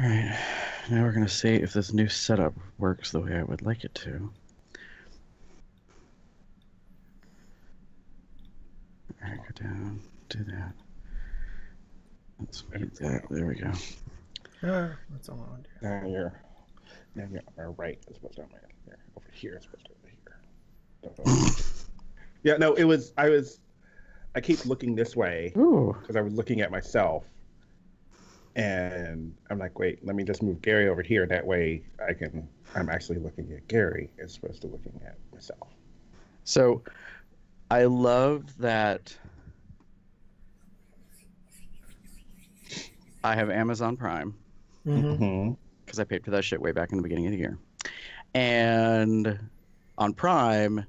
All right, now we're gonna see if this new setup works the way I would like it to. All right, go down, do that. Let's mute that. There we go. That's all I want to do. Now you're on my right as opposed to on my here. Over here as opposed to over here. Yeah, no, I keep looking this way because I was looking at myself, and I'm like, wait, let me just move Gary over here. That way I'm actually looking at Gary as opposed to looking at myself. So I love that I have Amazon Prime because I paid for that shit way back in the beginning of the year. And on Prime,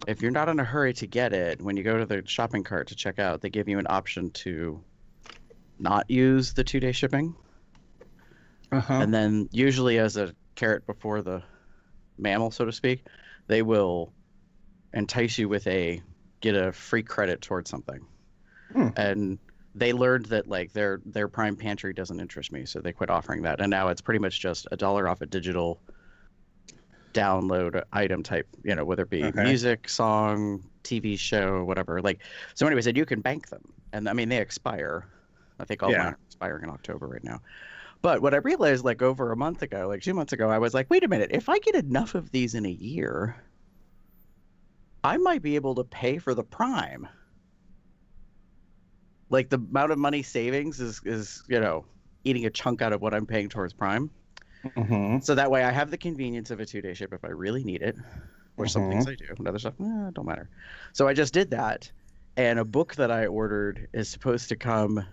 if you're not in a hurry to get it, when you go to the shopping cart to check out, they give you an option to not use the 2-day shipping. And then usually as a carrot before the mammal, so to speak, they will entice you with get a free credit towards something. And they learned that like their Prime Pantry doesn't interest me, so they quit offering that. And now it's pretty much just $1 off a digital download item type, whether it be music, song, TV show, whatever. Like, so anyway, said you can bank them, and I mean they expire. I think all mine are expiring in October right now. But what I realized, like over a month ago, like 2 months ago, I was like, wait a minute, if I get enough of these in a year, I might be able to pay for the Prime. Like the amount of money savings is eating a chunk out of what I'm paying towards Prime. So that way I have the convenience of a 2-day ship if I really need it, or some things I do, and other stuff, don't matter. So I just did that, and a book that I ordered is supposed to come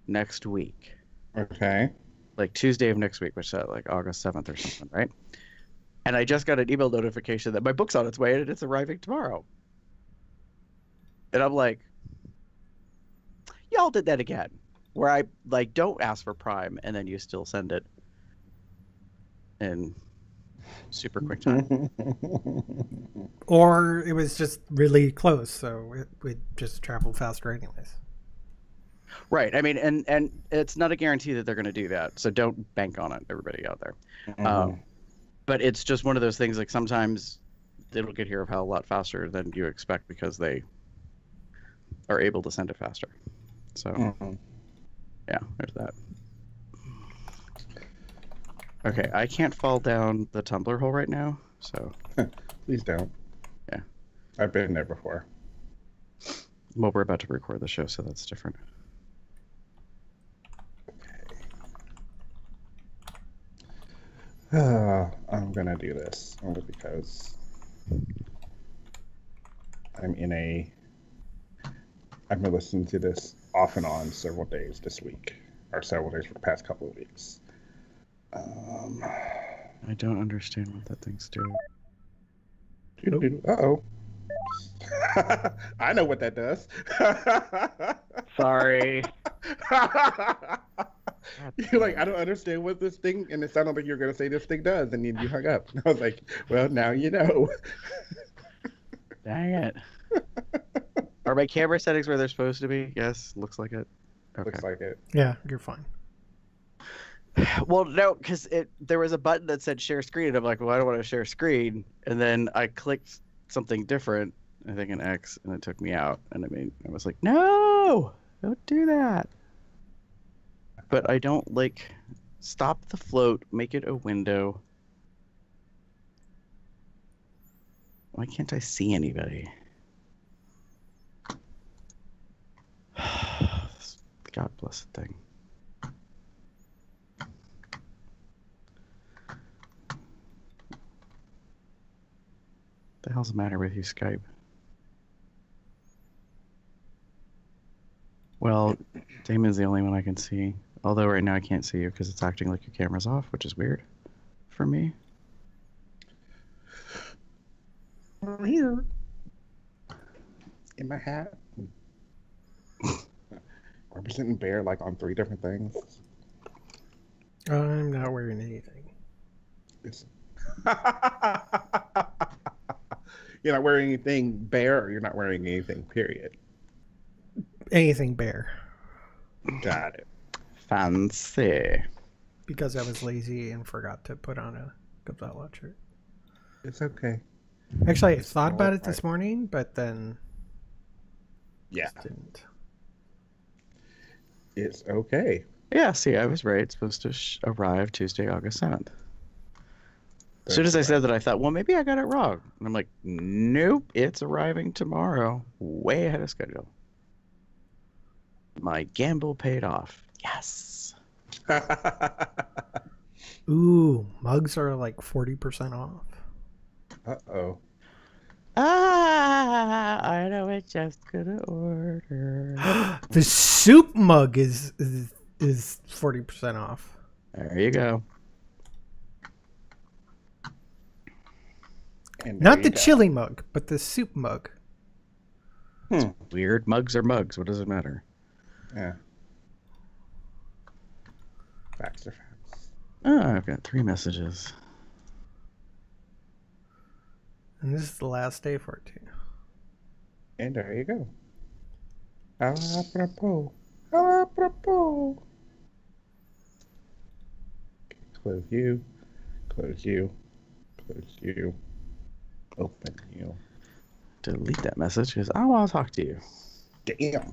next week. Okay. Like Tuesday of next week, which is like August 7th or something, right? And I just got an email notification that my book's on its way and it's arriving tomorrow. And I'm like, y'all did that again. Where I like don't ask for Prime and then you still send it in super quick time. Or it was just really close, so it would just travel faster anyways. Right. I mean, and it's not a guarantee that they're going to do that, so don't bank on it, everybody out there. But it's just one of those things. Like sometimes it'll get here a lot faster than you expect because they are able to send it faster. So. Yeah, there's that. Okay, I can't fall down the tumbler hole right now, so... Please don't. Yeah. I've been there before. Well, we're about to record the show, so that's different. Okay. I'm gonna do this only because I've been listening to this off and on several days this week, or several days for the past couple of weeks. I don't understand what that thing's doing. Uh-oh. I know what that does. Sorry. You're like, I don't understand what this thing, and it sounded like you were going to say this thing does, and then you hung up. And I was like, well, now you know. Dang it. Are my camera settings where they're supposed to be? Yes, looks like it. Okay. Looks like it. Yeah, you're fine. Well, no, because there was a button that said share screen, and I'm like, well, I don't want to share screen. And then I clicked something different, I think an X, and it took me out. And I was like, no, don't do that. But I don't stop the float, make it a window. Why can't I see anybody? God bless the thing. The hell's the matter with you, Skype? Well, Damon's the only one I can see. Although right now I can't see you because it's acting like your camera's off, which is weird for me. I'm here. In my hat. Representing Bear like on 3 different things. I'm not wearing anything. You're not wearing anything Bear, or you're not wearing anything, period. Anything Bear. Got it. Fancy. Because I was lazy and forgot to put on a Gabella shirt. It's okay. Actually, I thought about it this morning, but then yeah, didn't. It's okay. Yeah, see, I was right. It's supposed to arrive Tuesday, August 7th. As soon as I said that, I thought, well, maybe I got it wrong. And I'm like, nope, it's arriving tomorrow. Way ahead of schedule. My gamble paid off. Yes. Ooh, mugs are like 40% off. Uh-oh. I know it's just gonna order. The soup mug is 40% off. There you go. And not the chili mug, but the soup mug. Weird. Mugs are mugs. What does it matter? Yeah. Facts are facts. Oh, I've got 3 messages. And this is the last day for it too. And there you go. Apropos. Apropos. Close you. Close you. Close you. Open you. Delete that message because I want to talk to you. Damn.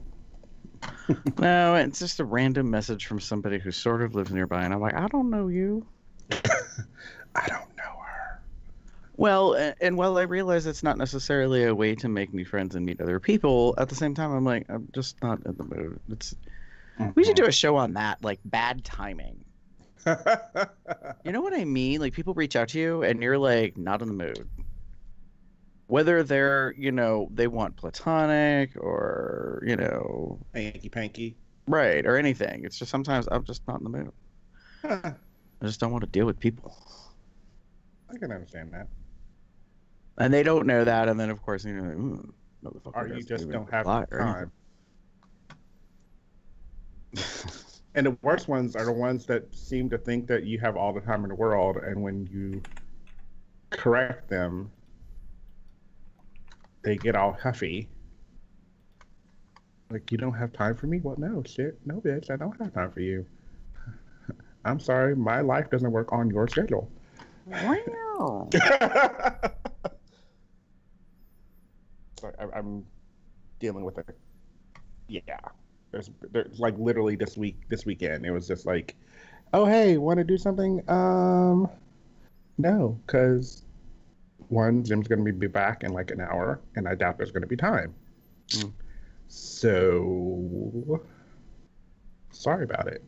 No, it's just a random message from somebody who sort of lives nearby, and I'm like, I don't know you. I don't know her. Well, and while I realize it's not necessarily a way to make new friends and meet other people, at the same time, I'm like, I'm just not in the mood. We should do a show on that, like bad timing. You know what I mean? Like people reach out to you, and you're like, not in the mood. Whether they're, they want platonic or, Hanky panky. Right, or anything. It's just sometimes I'm just not in the mood. I just don't want to deal with people. I can understand that. And they don't know that, and then of course, motherfucker. Or you just don't have the time. And the worst ones are the ones that seem to think that you have all the time in the world, and when you correct them, they get all huffy. Like, you don't have time for me? Well, no, shit. No, bitch, I don't have time for you. I'm sorry, my life doesn't work on your schedule. Wow. So I'm dealing with it. Yeah. There's like literally this weekend, it was just like, oh, hey, want to do something? No, because one, Jim's going to be back in like an hour, and I doubt there's going to be time. So, sorry about it.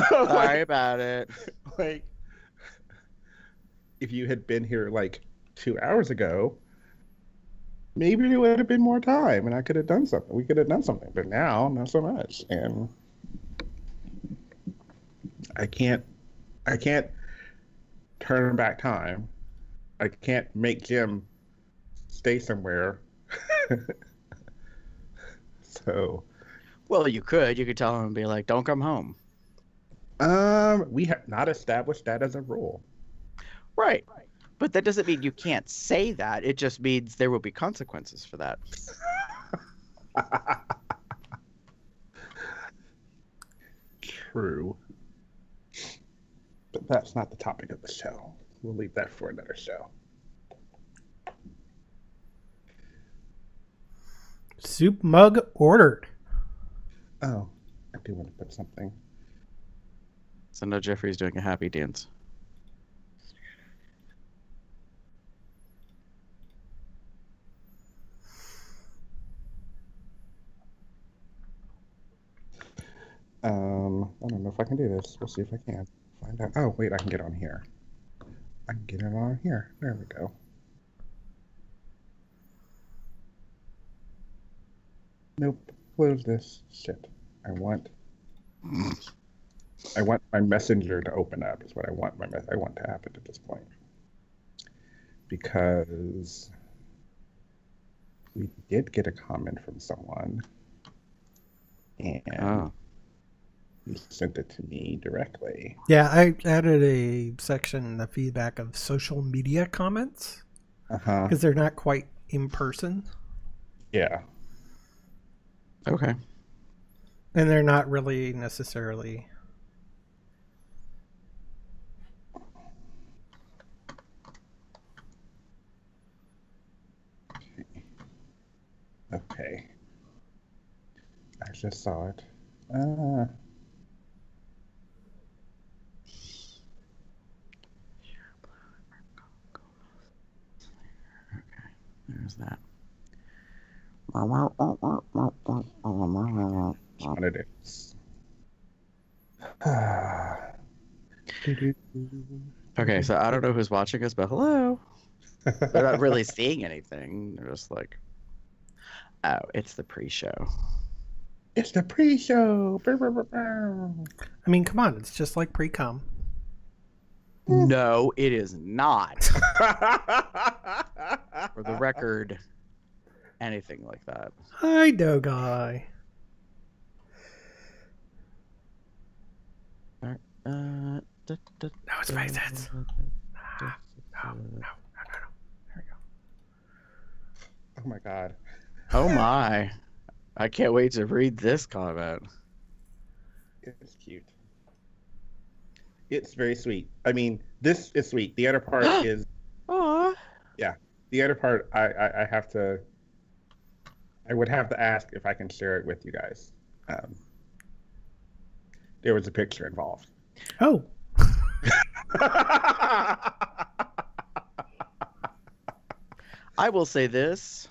Sorry about it. Like, if you had been here like 2 hours ago, maybe there would have been more time, and I could have done something. We could have done something, but now, not so much. And I can't turn back time. I can't make Jim stay somewhere. So, well, you could tell him and be like, don't come home. We have not established that as a rule. Right. But that doesn't mean you can't say that. It just means there will be consequences for that. True. But that's not the topic of the show. We'll leave that for another show. Soup mug ordered. Oh, I do want to put something. So no, Jeffrey's doing a happy dance. I don't know if I can do this. We'll see if I can. Find out. Oh, wait, I can get on here. I can get it on here. There we go. Nope. Close this. Shit. I want my messenger to open up. Is what I want. I want to happen at this point, because we did get a comment from someone, and he sent it to me directly. Yeah, I added a section in the feedback of social media comments because they're not quite in person. Yeah. Okay. And they're not really necessarily... Okay. I just saw it. There's that. What it is. Okay, so I don't know who's watching us, but hello. They're not really seeing anything. They're just like, oh, it's the pre-show. It's the pre-show. I mean, come on, it's just like pre-com. No, it is not. For the record, anything like that. I know, guy. No, it's my sense. No. There we go. Oh my god. Oh my. I can't wait to read this comment. It's cute. It's very sweet. I mean, this is sweet. The other part is... Aww. Yeah. The other part, I have to... I would have to ask if I can share it with you guys. There was a picture involved. Oh. I will say this.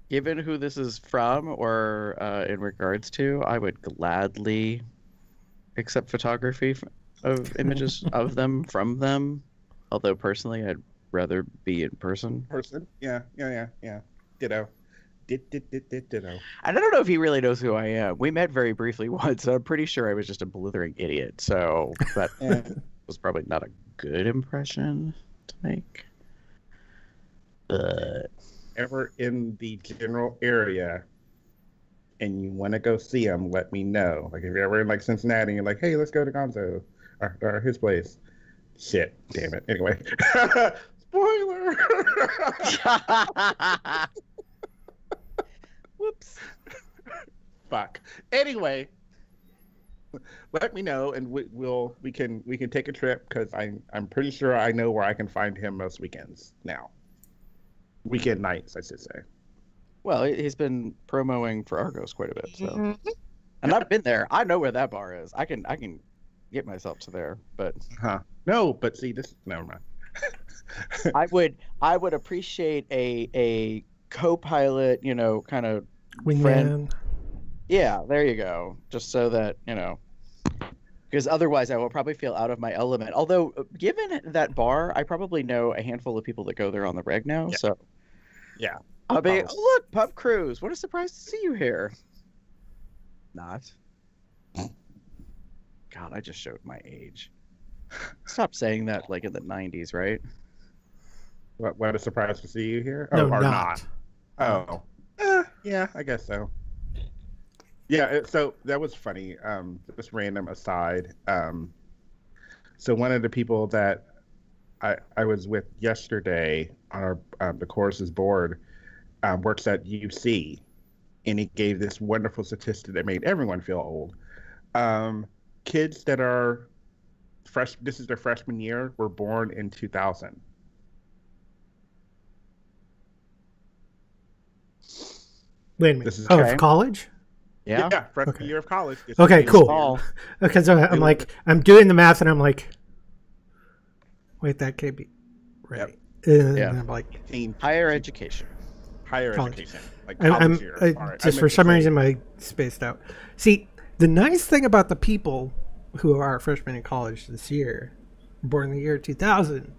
Given who this is from or in regards to, I would gladly accept photography of images of them, from them. Although personally, I'd rather be in person. Yeah. Ditto. Ditto. And I don't know if he really knows who I am. We met very briefly once. So I'm pretty sure I was just a blithering idiot. So that was probably not a good impression to make. But... Ever in the general area and you want to go see him, let me know. Like if you're ever in like Cincinnati and you're like, hey, let's go to Gonzo or his place. Shit, damn it. Anyway. Spoiler. Whoops. Fuck. Anyway, let me know and we can take a trip because I'm pretty sure I know where I can find him most weekends now. Weekend nights, I should say. Well, he's been promoting for Argos quite a bit, so. And I've been there. I know where that bar is. I can get myself to there, but. No, but see, this. Never mind. I would appreciate a co-pilot, kind of wingman. Friend. Yeah, there you go. Just so that because otherwise I will probably feel out of my element. Although, given that bar, I probably know a handful of people that go there on the reg now. Yeah. So, yeah, I'll be. Oh, look, Pub Cruise! What a surprise to see you here. Not. God, I just showed my age. Stop saying that, like in the '90s, right? What a surprise to see you here. No, or not. Oh, yeah, I guess so. Yeah, so that was funny. Just random aside. So one of the people that I was with yesterday on our the course's board works at UC, and he gave this wonderful statistic that made everyone feel old. Kids that are this is their freshman year, were born in 2000. Wait a minute. This is of college? Yeah. Freshman year of college. Okay, cool. Okay, so I'm like, I'm doing the math, and I'm like, wait, that can't be right. Yep. And I'm like, higher education. Higher college. education. Like college year. Just for some reason, I spaced out. See, the nice thing about the people who are freshmen in college this year, born in the year 2000,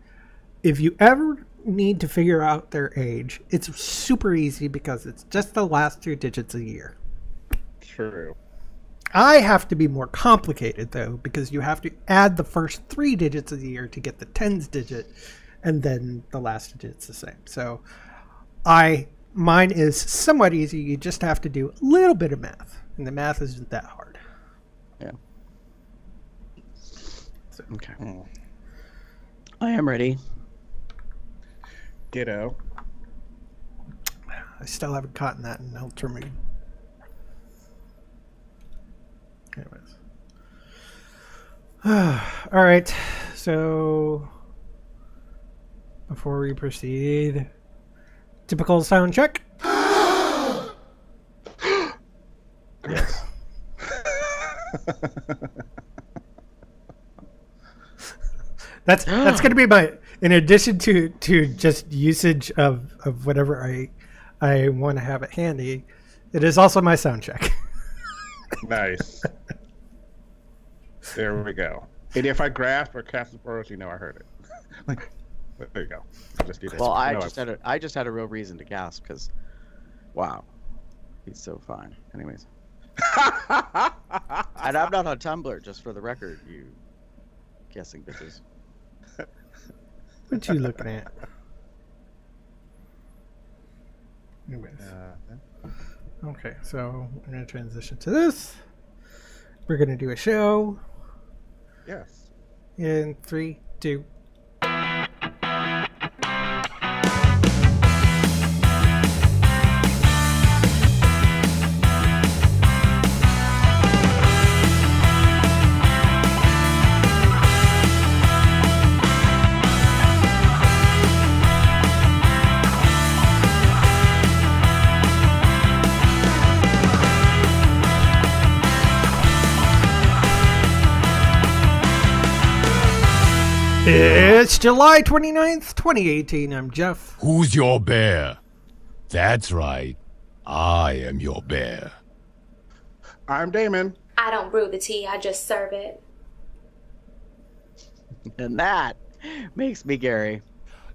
if you ever need to figure out their age, it's super easy because it's just the last 2 digits a year. True. I have to be more complicated though, because you have to add the first 3 digits of the year to get the tens digit, and then the last digit's the same. So mine is somewhat easy. You just have to do a little bit of math, and the math isn't that hard. Yeah. So, okay. I am ready. Ditto. I still haven't caught that in Ultramarine. All right. So before we proceed, typical sound check. Yes. That's going to be my, in addition to just usage of whatever I want to have it handy, it is also my sound check. Nice. There we go. And if I grasp or cast the spores, you know I heard it. Like, there you go. I'll just do this. Well, I just had a real reason to gasp because, wow, he's so fine. Anyways, and I'm not on Tumblr, just for the record, you guessing bitches. What you looking at? Anyways. Okay, so we're going to transition to this. We're going to do a show. Yes. In 3, 2. It's July 29th, 2018. I'm Jeff. Who's your bear? That's right. I am your bear. I'm Damon. I don't brew the tea, I just serve it. And that makes me Gary.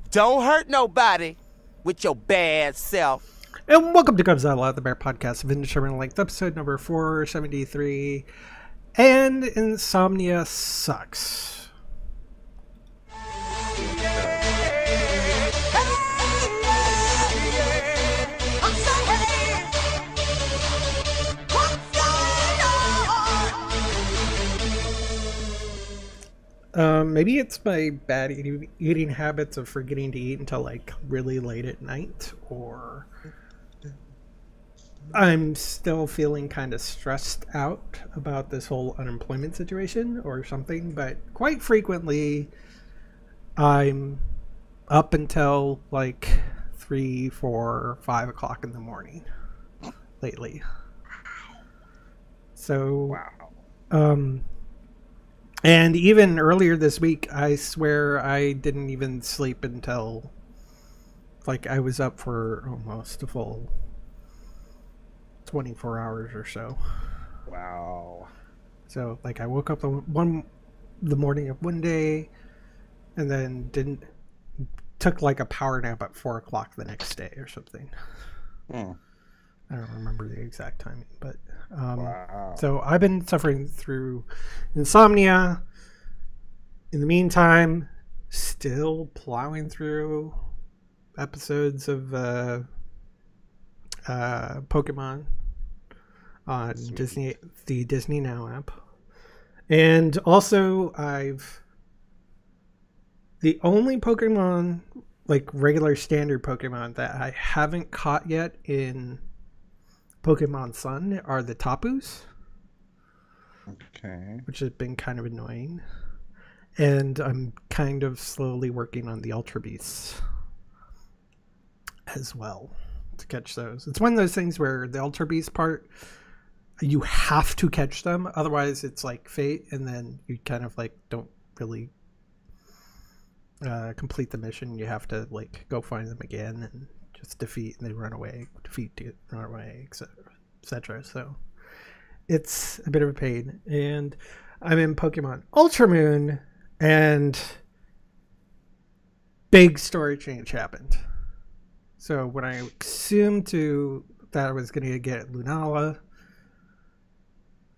Don't hurt nobody with your bad self. And welcome to Cubs Out Loud, the Bear Podcast of Indeterminate Length, episode number 473. And Insomnia Sucks. Maybe it's my bad eating habits of forgetting to eat until like really late at night, or I'm still feeling kind of stressed out about this whole unemployment situation or something, but quite frequently I'm up until like 3, 4, 5 o'clock in the morning lately. So, Wow. And even earlier this week, I swear I didn't even sleep until, like, I was up for almost a full 24 hours or so. Wow. So, like, I woke up the morning of one day, and then took like a power nap at 4 o'clock the next day or something. I don't remember the exact timing, but Wow. so I've been suffering through insomnia. In the meantime, still plowing through episodes of Pokemon on Disney, the Disney Now app, and also the only Pokemon, like regular standard Pokemon, that I haven't caught yet in Pokemon Sun are the Tapus. Okay. Which has been kind of annoying. And I'm kind of slowly working on the Ultra Beasts as well to catch those. It's one of those things where the Ultra Beast part, you have to catch them. Otherwise, it's like fate, and then you kind of like don't really complete the mission. You have to like go find them again and just defeat, and they run away, run away, etc. So it's a bit of a pain. And I'm in Pokemon Ultra Moon, and big story change happened. So when I assumed that I was going to get Lunala,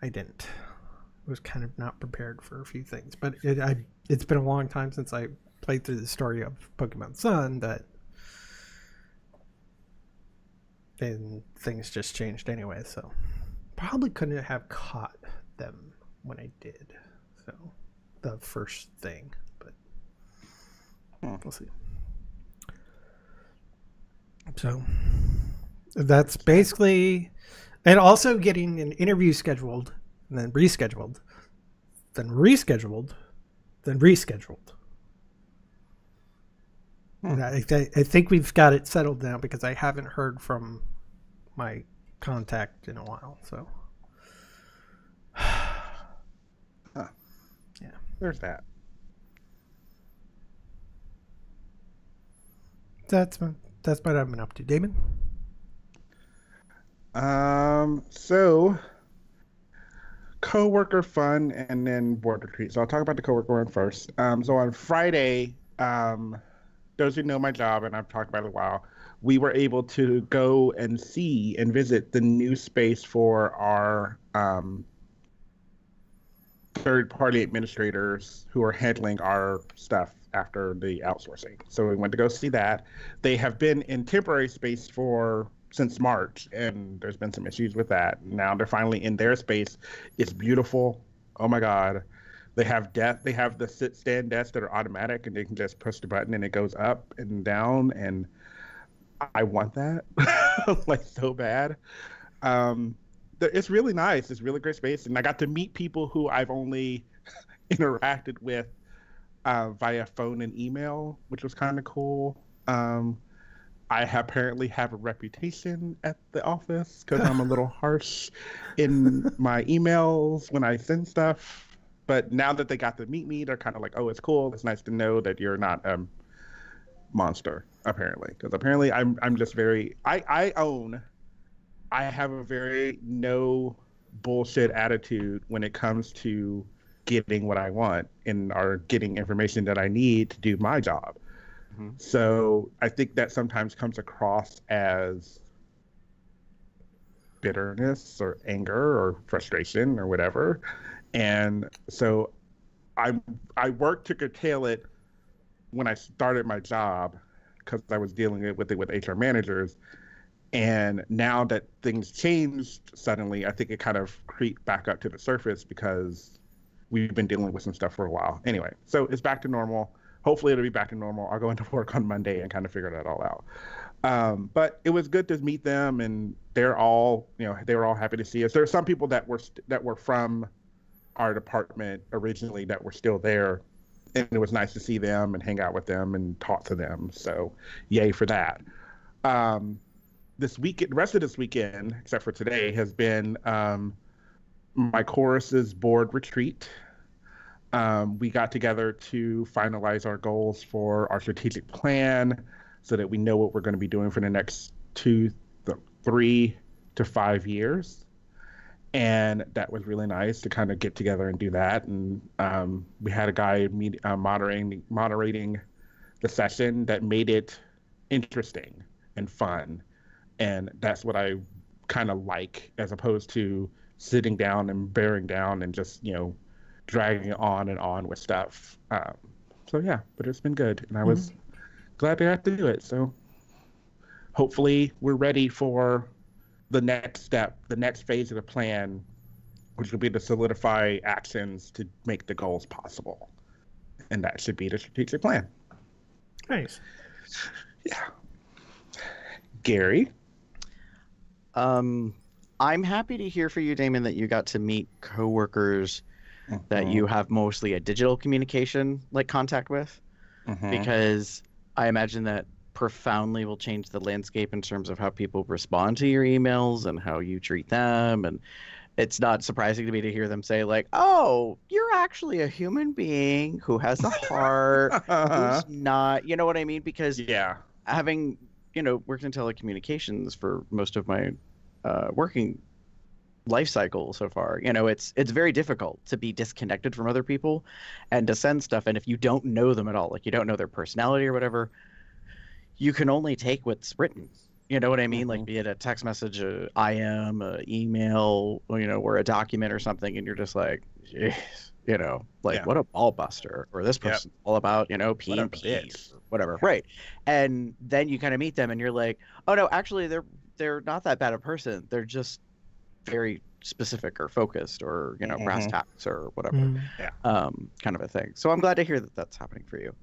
I didn't. I was kind of not prepared for a few things. But it's been a long time since I played through the story of Pokemon Sun and things just changed anyway, so probably couldn't have caught them when I did. So the first thing, but we'll see. So that's basically, and also getting an interview scheduled and then rescheduled then rescheduled, then rescheduled. I think we've got it settled now because I haven't heard from my contact in a while. So, yeah, there's that. That's what I've been up to, Damon. So coworker fun and then board retreat. So I'll talk about the coworker one first. So on Friday, those who know my job, and I've talked about it a while, we were able to go and see and visit the new space for our third-party administrators who are handling our stuff after the outsourcing. So we went to go see that. They have been in temporary space since March, and there's been some issues with that. Now they're finally in their space. It's beautiful. Oh my God. They have the sit-stand desks that are automatic, and they can just push the button and it goes up and down. And I want that like so bad. It's really nice. It's really great space. And I got to meet people who I've only interacted with via phone and email, which was kind of cool. I apparently have a reputation at the office because I'm a little harsh in my emails when I send stuff. But now that they got to meet me, they're kind of like, oh, it's cool. It's nice to know that you're not a monster, apparently. Because apparently I'm just very... I have a very no bullshit attitude when it comes to getting what I want or getting information that I need to do my job. Mm-hmm. So I think that sometimes comes across as bitterness or anger or frustration or whatever. And so I worked to curtail it when I started my job because I was dealing with it with HR managers. And now that things changed suddenly, I think it kind of creeped back up to the surface because we've been dealing with some stuff for a while. Anyway, so it's back to normal. Hopefully it'll be back to normal. I'll go into work on Monday and kind of figure that all out. But it was good to meet them, and they were all happy to see us. There are some people that were from our department originally that were still there, and it was nice to see them and hang out with them and talk to them. So yay for that. This weekend, the rest of this weekend, except for today, has been my chorus's board retreat. We got together to finalize our goals for our strategic plan so that we know what we're going to be doing for the next 3 to 5 years. And that was really nice to kind of get together and do that. And we had a guy moderating the session that made it interesting and fun. And that's what I kind of like, as opposed to sitting down and bearing down and just, dragging on and on with stuff. So yeah, but it's been good. And I was glad to have to do it. So hopefully we're ready for the next step, the next phase of the plan, which will be to solidify actions to make the goals possible. And that should be the strategic plan. Nice. Yeah. Gary? I'm happy to hear for you, Damon, that you got to meet coworkers that you have mostly a digital communication contact with, because I imagine that profoundly will change the landscape in terms of how people respond to your emails and how you treat them. And it's not surprising to me to hear them say oh, you're actually a human being who has a heart, who's not, you know what I mean? Because having, worked in telecommunications for most of my working life cycle so far, it's very difficult to be disconnected from other people and to send stuff. And if you don't know them at all, you don't know their personality or whatever, you can only take what's written. You know what I mean? Be it a text message, a IM, a email, or a document or something, and you're just jeez, what a ball buster, or this person's all about, P and P, whatever. Right. And then you kind of meet them and you're like, oh no, actually they're not that bad a person. They're just very specific or focused or, brass tacks or whatever, kind of a thing. So I'm glad to hear that that's happening for you.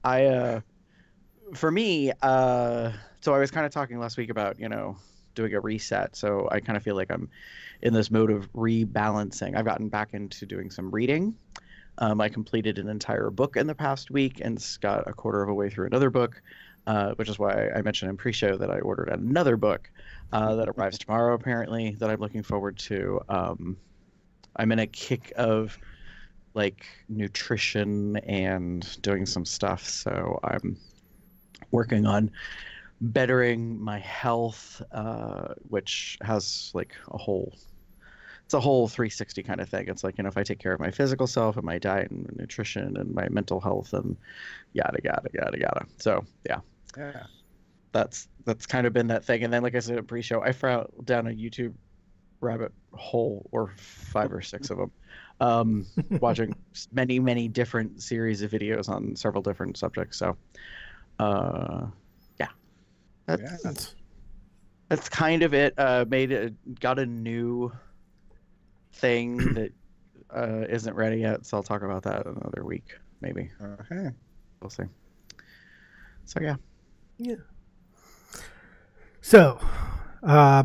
For me, so I was kind of talking last week about, doing a reset. So I kind of feel like I'm in this mode of rebalancing. I've gotten back into doing some reading. I completed an entire book in the past week and got a quarter of a way through another book, which is why I mentioned in pre-show that I ordered another book that arrives tomorrow, apparently, that I'm looking forward to. I'm in a kick of like nutrition and doing some stuff, so I'm working on bettering my health, which has like it's a whole 360 kind of thing. It's like, if I take care of my physical self and my diet and nutrition and my mental health and yada yada yada yada. So yeah, that's kind of been that thing. And then, like I said in pre-show, I fell down a YouTube rabbit hole, or 5 or 6 of them, watching many different series of videos on several different subjects. So that's kind of it. Got a new thing that isn't ready yet, so I'll talk about that another week, maybe. Okay. We'll see. So yeah. So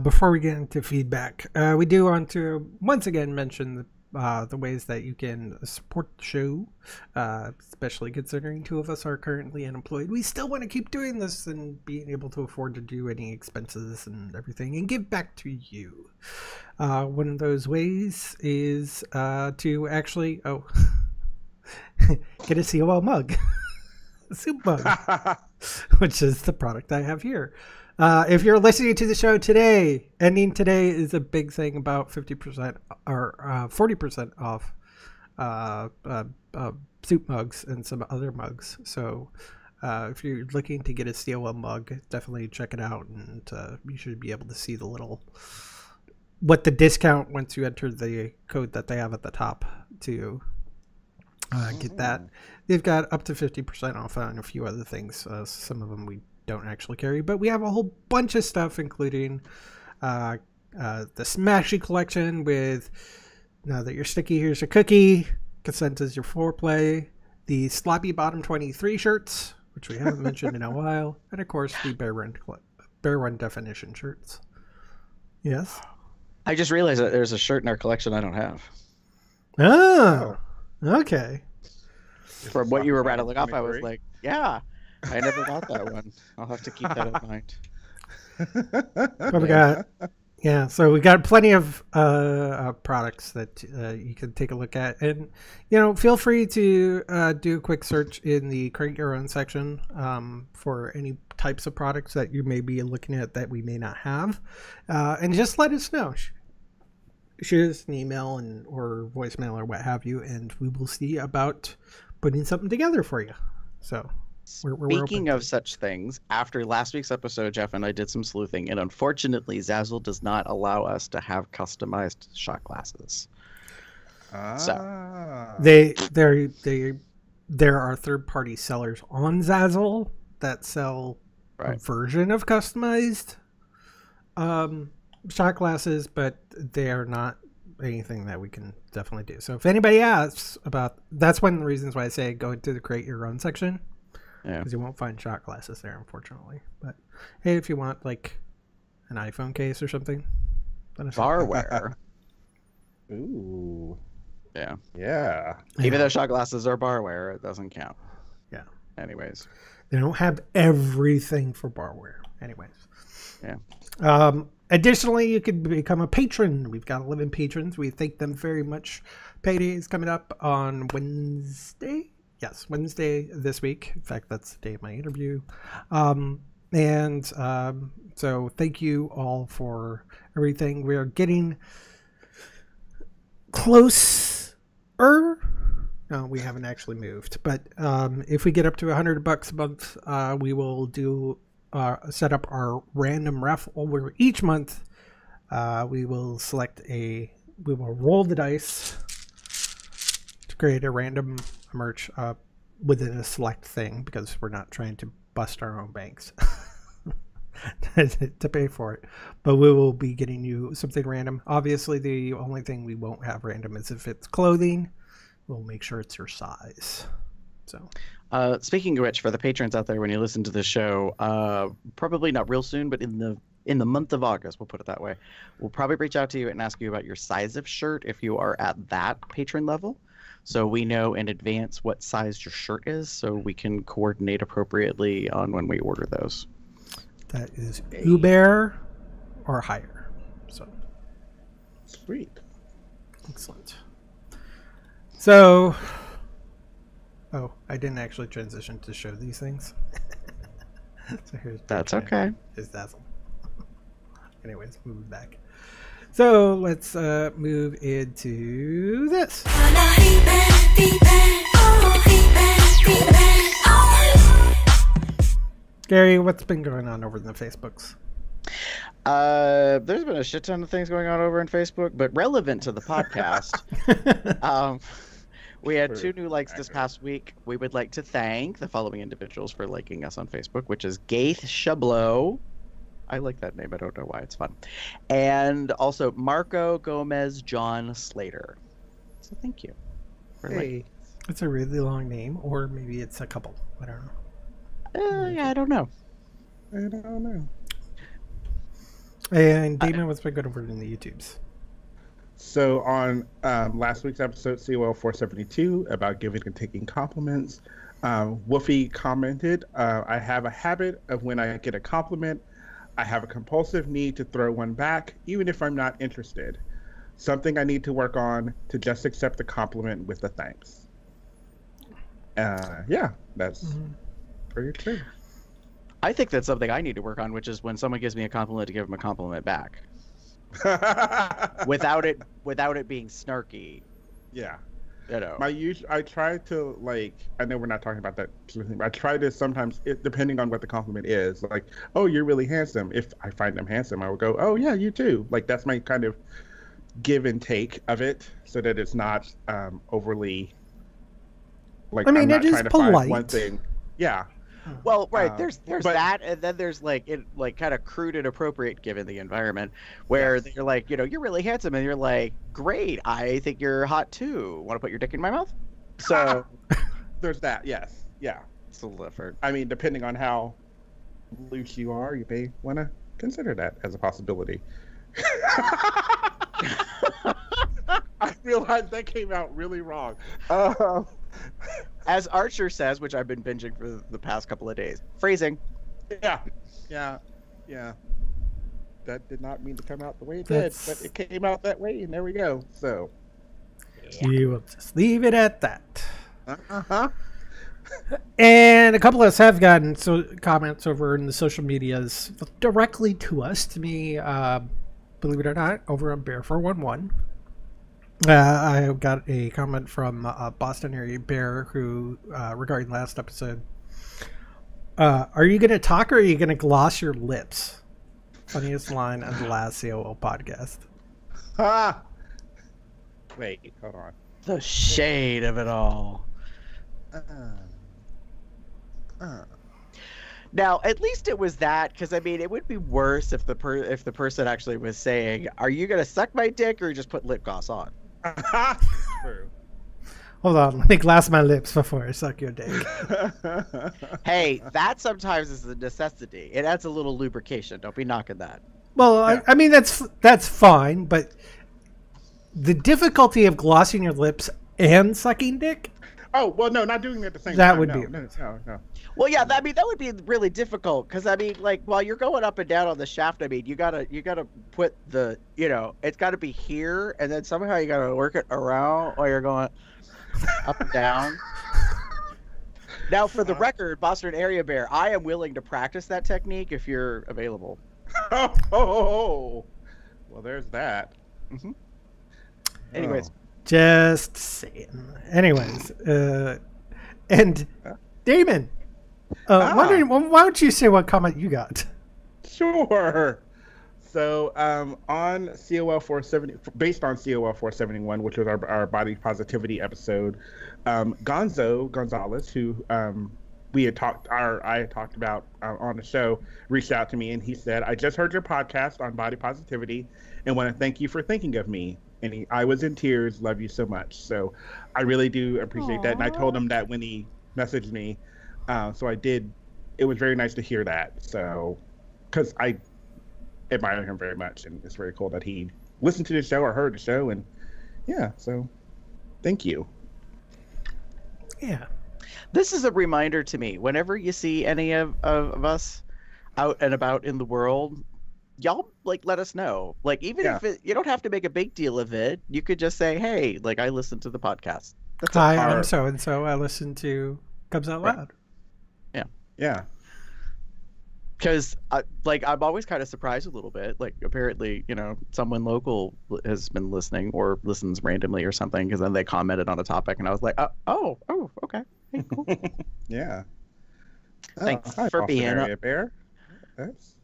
before we get into feedback, we do want to once again mention the ways that you can support the show, especially considering 2 of us are currently unemployed. We still want to keep doing this and being able to afford to do any expenses and everything and give back to you. One of those ways is to actually get a COL mug, a soup mug, which is the product I have here. If you're listening to the show today, ending today is a big thing about 50% or 40% off soup mugs and some other mugs. So if you're looking to get a COL mug, definitely check it out, and you should be able to see what the discount once you enter the code that they have at the top to get that. They've got up to 50% off on a few other things. Some of them we don't actually carry, but we have a whole bunch of stuff, including the Smashy collection with Now That You're Sticky, Here's a Cookie, Consent Is Your Foreplay, the Sloppy Bottom 23 shirts, which we haven't mentioned in a while, and of course the Bear Run Definition shirts. Yes? I just realized that there's a shirt in our collection I don't have. Oh, okay. From what you were rattling off, I was like, yeah, I never got that one. I'll have to keep that in mind. What we got? Yeah, so we got plenty of products that you can take a look at, and feel free to do a quick search in the Create Your Own section for any types of products that you may be looking at that we may not have, and just let us know. Shoot us an email or voicemail or what have you, and we will see about putting something together for you. So. Speaking of such things, after last week's episode, Jeff and I did some sleuthing, and unfortunately, Zazzle does not allow us to have customized shot glasses. So there are third-party sellers on Zazzle that sell a version of customized shot glasses, but they are not anything that we can definitely do. So if anybody asks about, that's one of the reasons why I say go to the Create Your Own section. Because you won't find shot glasses there, unfortunately. But hey, if you want like an iPhone case or something, barware. Ooh. Yeah. Even though shot glasses are barware, it doesn't count. Yeah. Anyways, they don't have everything for barware. Anyways. Yeah. Additionally, you could become a patron. We've got 11 patrons. We thank them very much. Payday is coming up on Wednesday. Yes, Wednesday this week. In fact, that's the day of my interview. So thank you all for everything. We are getting closer. No, we haven't actually moved. But if we get up to $100 a month, we will do set up our random raffle where each month we will roll the dice to create a random merch within a select thing, because we're not trying to bust our own banks to pay for it, but we will be getting you something random. Obviously, the only thing we won't have random is if it's clothing. We'll make sure it's your size. So speaking of which, for the patrons out there, when you listen to the show, probably not real soon, but in the month of August, we'll put it that way, we'll probably reach out to you and ask you about your size of shirt if you are at that patron level. so we know in advance what size your shirt is, so we can coordinate appropriately on when we order those. That is Uber or higher. So Sweet. excellent. So, I didn't actually transition to show these things. So That's okay. Here's Dazzle. Anyways, moving back. So let's move into this. Gary, what's been going on over in the Facebooks? There's been a shit ton of things going on over in Facebook, but relevant to the podcast. We had 2 new likes this past week. We would like to thank the following individuals for liking us on Facebook, which is Gaith Shablo. I like that name. I don't know why. It's fun. And also Marco Gomez John Slater. So thank you. Hey. It's a really long name, or maybe it's a couple. I don't know. Yeah, I don't know. I don't know. And Damon, what's been going over in the YouTubes? So on last week's episode, COL472, about giving and taking compliments, Woofy commented, I have a habit of when I get a compliment, I have a compulsive need to throw one back, even if I'm not interested. Something I need to work on to just accept the compliment with a thanks. Yeah, that's pretty true. I think that's something I need to work on, which is when someone gives me a compliment, to give them a compliment back. without it being snarky. Yeah. You know. I try to, like, I know we're not talking about that, but I try to sometimes, depending on what the compliment is, like, oh, you're really handsome. If I find them handsome, I will go, oh yeah, you too. Like, that's my kind of give and take of it, so that it's not overly, like, I mean, I'm not it is trying to polite. find one thing. Yeah. Well, right, there's but, that, and then there's like kind of crude and appropriate given the environment, where they're like, you're really handsome, and you're like, great, I think you're hot too. Want to put your dick in my mouth? So there's that. Yes. Yeah. It's a little effort. I mean, depending on how loose you are, you may want to consider that as a possibility. I realized that came out really wrong. As Archer says, which I've been binging for the past couple of days, phrasing. Yeah. That did not mean to come out the way it did, but it came out that way, and there we go. So you will just leave it at that. And a couple of us have gotten comments over in the social medias directly to us, to me, believe it or not, over on Bear411. I got a comment from Boston area Bear who, regarding last episode, are you going to talk or are you going to gloss your lips? Funniest line on the last COL podcast. Wait, hold on. The shade of it all. Now, at least it was that, because I mean, it would be worse if the person actually was saying, "Are you gonna suck my dick, or just put lip gloss on?" True. Hold on, let me glass my lips before I suck your dick. Hey, that sometimes is a necessity. It adds a little lubrication. Don't be knocking that. Well, yeah. I mean that's fine, but the difficulty of glossing your lips and sucking dick. Oh well, no, not doing it at the same time. That would be no. Well, yeah, I mean that would be really difficult because I mean, like while you're going up and down on the shaft, I mean you gotta put the it's got to be here, and then somehow you gotta work it around while you're going up and down. Now, for the record, Boston area Bear, I am willing to practice that technique if you're available. Oh. Well, there's that. Mm-hmm. Anyways. Just saying. Anyways, and Damon, why don't you say what comment you got? Sure. So, on COL470, based on COL471, which was our body positivity episode, Gonzalez, who I had talked about on the show, reached out to me and he said, "I just heard your podcast on body positivity and want to thank you for thinking of me. And I was in tears. Love you so much." So I really do appreciate that. And I told him that when he messaged me. So I did. It was very nice to hear that. So, because I admire him very much. And it's very cool that he listened to the show or heard the show. And yeah, so thank you. Yeah. This is a reminder to me. Whenever you see any of us out and about in the world, y'all like let us know. Like even if you don't have to make a big deal of it, you could just say, "Hey, like I listened to the podcast." That's Hi, I'm so and so. I listen to Comes Out Loud. Yeah. Yeah. Because I'm always kind of surprised a little bit. Like apparently, someone local has been listening or listens randomly or something. Because then they commented on a topic, and I was like, oh, okay, hey, cool. Yeah. Thanks hi, for Boston being area bear. That's...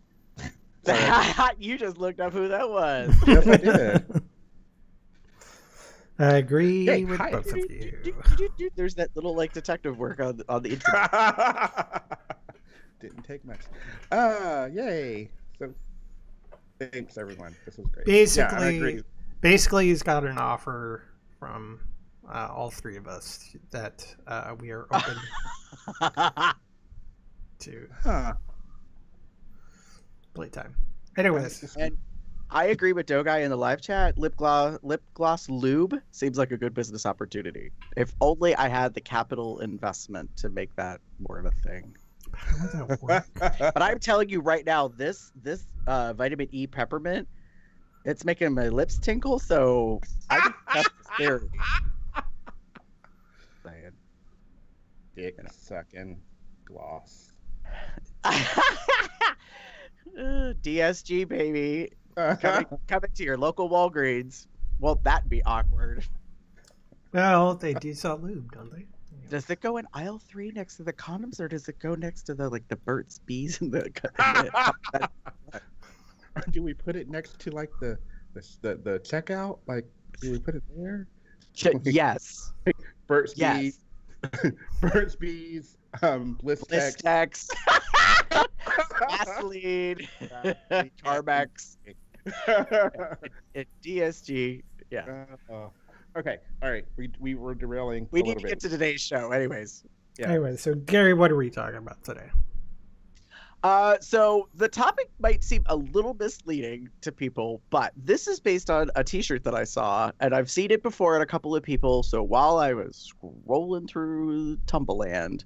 You just looked up who that was. Yes, I did. I agree with hi. both of you. There's that little like detective work on the internet. Didn't take much. Yay. So thanks everyone. This was great. Basically he's got an offer from all three of us that we are open to playtime. Anyways. And I agree with Dogai in the live chat. Lip gloss lube seems like a good business opportunity. If only I had the capital investment to make that more of a thing. How would that work? But I'm telling you right now, this vitamin E peppermint, it's making my lips tinkle. So I think that's the theory. Dick sucking gloss. DSG baby, coming to your local Walgreens. Won't that be awkward? Well, they do sell lube, don't they? Does it go in aisle 3 next to the condoms, or does it go next to the Burt's Bees and the? Or do we put it next to like the checkout? Like, do we put it there? Yes. Burt's Bees. Burt's Bees. Blistex. Vaseline. Carmex. DSG. Yeah. Okay. All right. We were derailing. We need to get to today's show, anyways. Yeah. Anyway, so Gary, what are we talking about today? So the topic might seem a little misleading to people, but this is based on a T-shirt that I saw, and I've seen it before at a couple of people. So while I was scrolling through Tumbleland,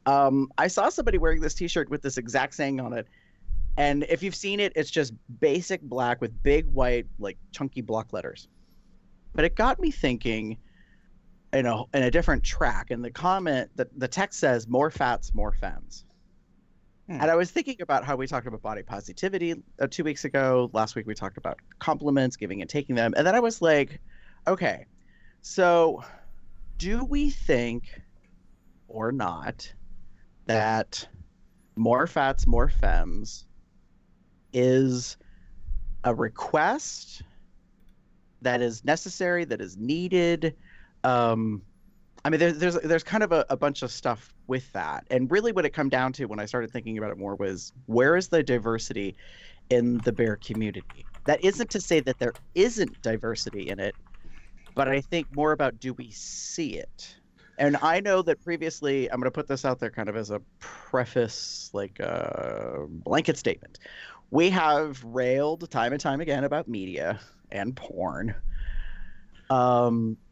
I saw somebody wearing this T-shirt with this exact saying on it. And if you've seen it, it's just basic black with big white, like chunky block letters. But it got me thinking, in a different track. And the comment, the text says, "More fats, more femmes." And I was thinking about how we talked about body positivity 2 weeks ago. Last week we talked about compliments, giving and taking them. And then I was like, okay, so do we think or not that more fats, more femmes is a request that is necessary, that is needed? I mean, there's kind of a bunch of stuff with that. And really what it come down to when I started thinking about it more was, where is the diversity in the bear community? That isn't to say that there isn't diversity in it, but I think more about, do we see it? And I know that previously, I'm going to put this out there kind of as a preface, like a blanket statement. We have railed time and time again about media and porn.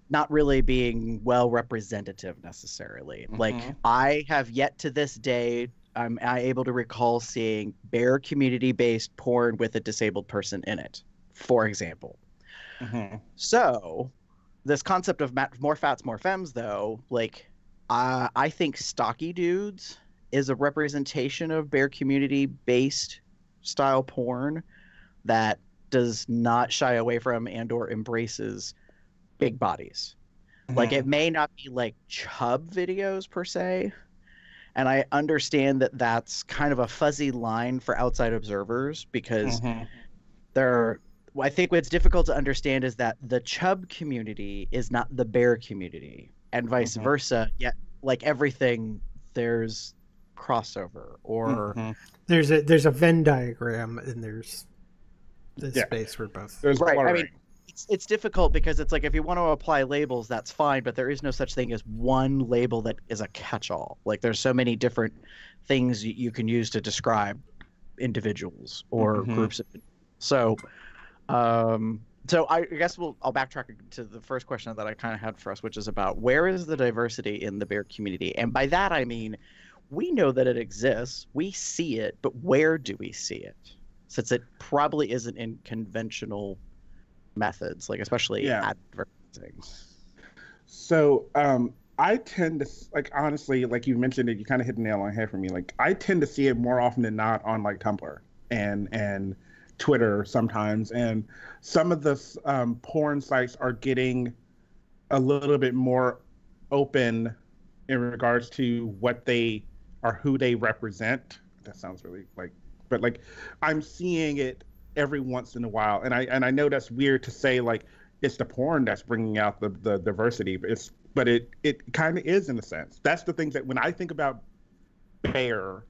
Not really being well representative necessarily. Mm-hmm. Like, I have yet to this day, I'm able to recall seeing bear community-based porn with a disabled person in it, for example. Mm-hmm. So this concept of more fats, more femmes, though, like, I think Stocky Dudes is a representation of bear community-based style porn that does not shy away from and or embraces big bodies. Like, it may not be like chub videos per se, and I understand that that's kind of a fuzzy line for outside observers, because I think what's difficult to understand is that the chub community is not the bear community, and vice versa. Yet, like everything, there's crossover, or there's a Venn diagram, and there's the space for both. There's right. I mean, it's difficult because it's like, if you want to apply labels, that's fine, but there is no such thing as one label that is a catch-all. Like, there's so many different things you can use to describe individuals or groups of. So So I guess I'll backtrack to the first question that I kind of had for us, which is about where is the diversity in the bear community? And by that, I mean, we know that it exists. We see it, but where do we see it? Since it probably isn't in conventional methods, like especially advertising. So I tend to, like, honestly, like you mentioned it, you kind of hit the nail on the head for me. Like, I tend to see it more often than not on like Tumblr and Twitter sometimes, and some of the porn sites are getting a little bit more open in regards to what they are, who they represent. That sounds really like, but like I'm seeing it every once in a while, and I know that's weird to say, like it's the porn that's bringing out the diversity, but it kind of is in a sense. That's the things that when I think about bear,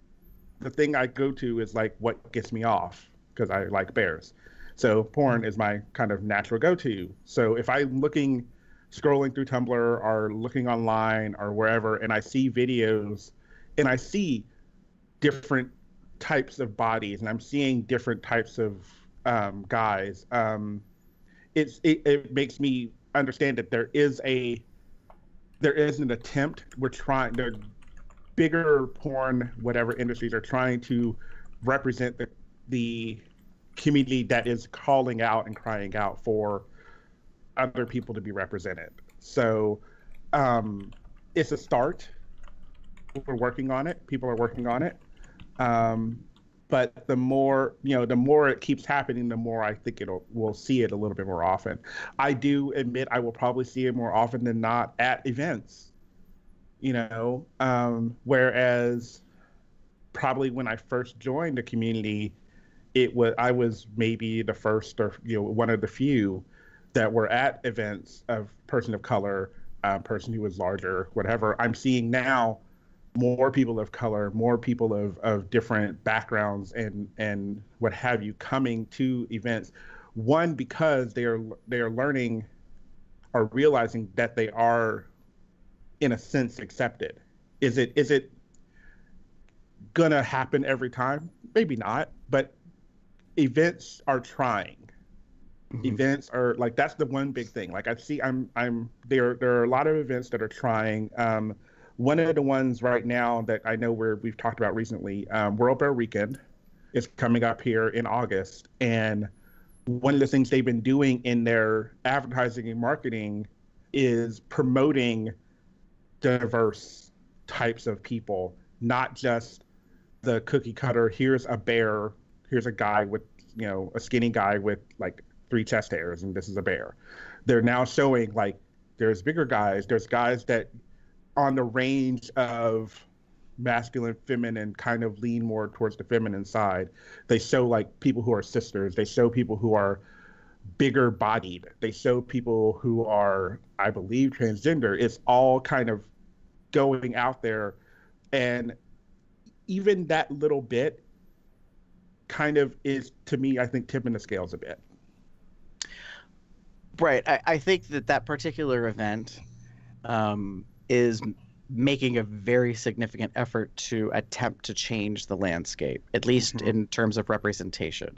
the thing I go to is like what gets me off, because I like bears. So porn is my kind of natural go-to. So if I'm scrolling through Tumblr or looking online or wherever, and I see videos and I see different types of bodies and I'm seeing different types of guys, it makes me understand that there is an attempt. The bigger porn, whatever industries are trying to represent the community that is calling out and crying out for other people to be represented. So it's a start. We're working on it. People are working on it. But the more it keeps happening, the more I think we'll see it a little bit more often. I do admit I will probably see it more often than not at events. Whereas probably when I first joined the community, I was maybe the first or one of the few that were at events of person of color, person who was larger, whatever. I'm seeing now more people of color, more people of different backgrounds and what have you coming to events. One, because they are learning or realizing that they are, in a sense, accepted. Is it gonna happen every time? Maybe not, but events are trying. Mm-hmm. Events are like, that's the one big thing. Like there are a lot of events that are trying. One of the ones right now that I know we've talked about recently, World Bear Weekend is coming up here in August. And one of the things they've been doing in their advertising and marketing is promoting diverse types of people, not just the cookie cutter, here's a bear, here's a guy with, a skinny guy with like 3 chest hairs, and this is a bear. They're now showing like there's bigger guys, there's guys that on the range of masculine, feminine, kind of lean more towards the feminine side. They show like people who are sisters. They show people who are bigger bodied. They show people who are, I believe, transgender. It's all kind of going out there. And even that little bit kind of is, to me, I think, tipping the scales a bit. Right. I think that particular event is making a very significant effort to attempt to change the landscape, at least in terms of representation.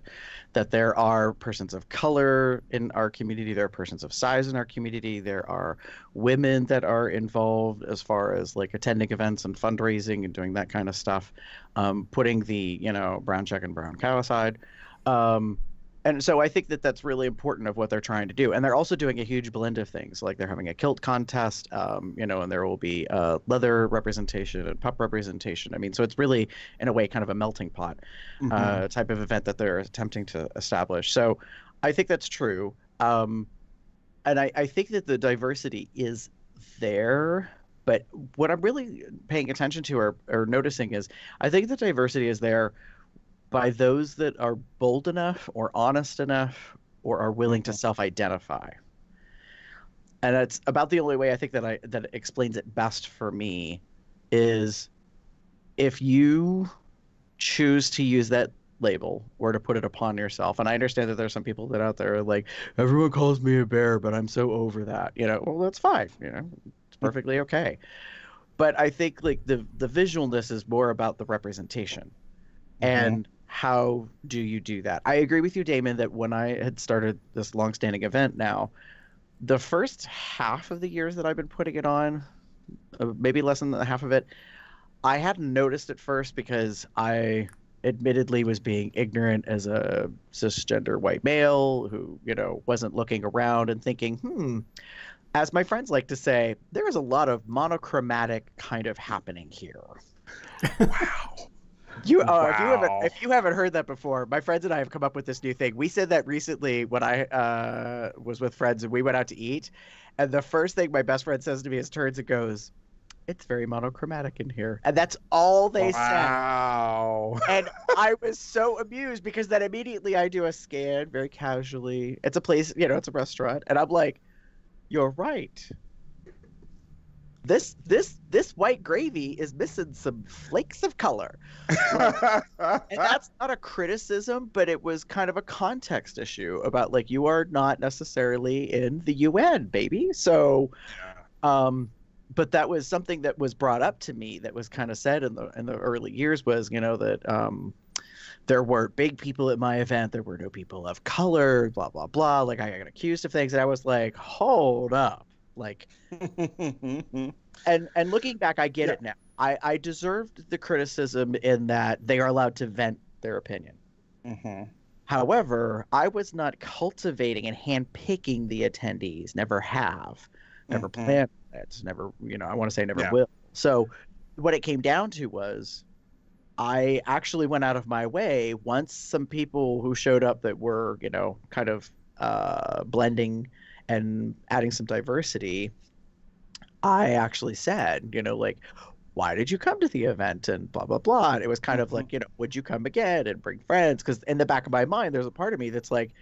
That there are persons of color in our community, there are persons of size in our community, there are women that are involved as far as like attending events and fundraising and doing that kind of stuff, putting the, brown chicken and brown cow aside. And so I think that that's really important of what they're trying to do. And they're also doing a huge blend of things. Like they're having a kilt contest, and there will be leather representation and pup representation. I mean, so it's really, in a way, kind of a melting pot type of event that they're attempting to establish. So I think that's true. And I think that the diversity is there. But what I'm really paying attention to or noticing is I think the diversity is there by those that are bold enough or honest enough or are willing to self-identify. And it's about the only way I think that explains it best for me is if you choose to use that label or to put it upon yourself. And I understand that there's some people that out there are like, everyone calls me a bear, but I'm so over that. Well, that's fine. It's perfectly okay. But I think like the visualness is more about the representation. And how do you do that? I agree with you, Damon, that when I had started this long-standing event now, the first half of the years that I've been putting it on, maybe less than the half of it, I hadn't noticed at first because I admittedly was being ignorant as a cisgender white male who, wasn't looking around and thinking, as my friends like to say, there is a lot of monochromatic kind of happening here. Wow. Wow. If you haven't heard that before, my friends and I have come up with this new thing. We said that recently when I was with friends and we went out to eat, and the first thing my best friend says to me is turns and goes, "It's very monochromatic in here," and that's all they said. Wow. And I was so amused because then immediately I do a scan very casually. It's a place, it's a restaurant, and I'm like, "You're right. This white gravy is missing some flakes of color." And that's not a criticism, but it was kind of a context issue about like, you are not necessarily in the UN, baby. So, but that was something that was brought up to me that was kind of said in the early years was, that there weren't big people at my event. There were no people of color, blah, blah, blah. Like I got accused of things. And I was like, hold up. Like, and looking back, I get it now. I deserved the criticism in that they are allowed to vent their opinion. However, I was not cultivating and handpicking the attendees. Never have. Never planned it. Never, I want to say never will. So what it came down to was I actually went out of my way once some people who showed up that were, kind of blending and adding some diversity, I actually said, like, why did you come to the event and blah, blah, blah. And it was kind of like, would you come again and bring friends? Because in the back of my mind, there's a part of me that's like,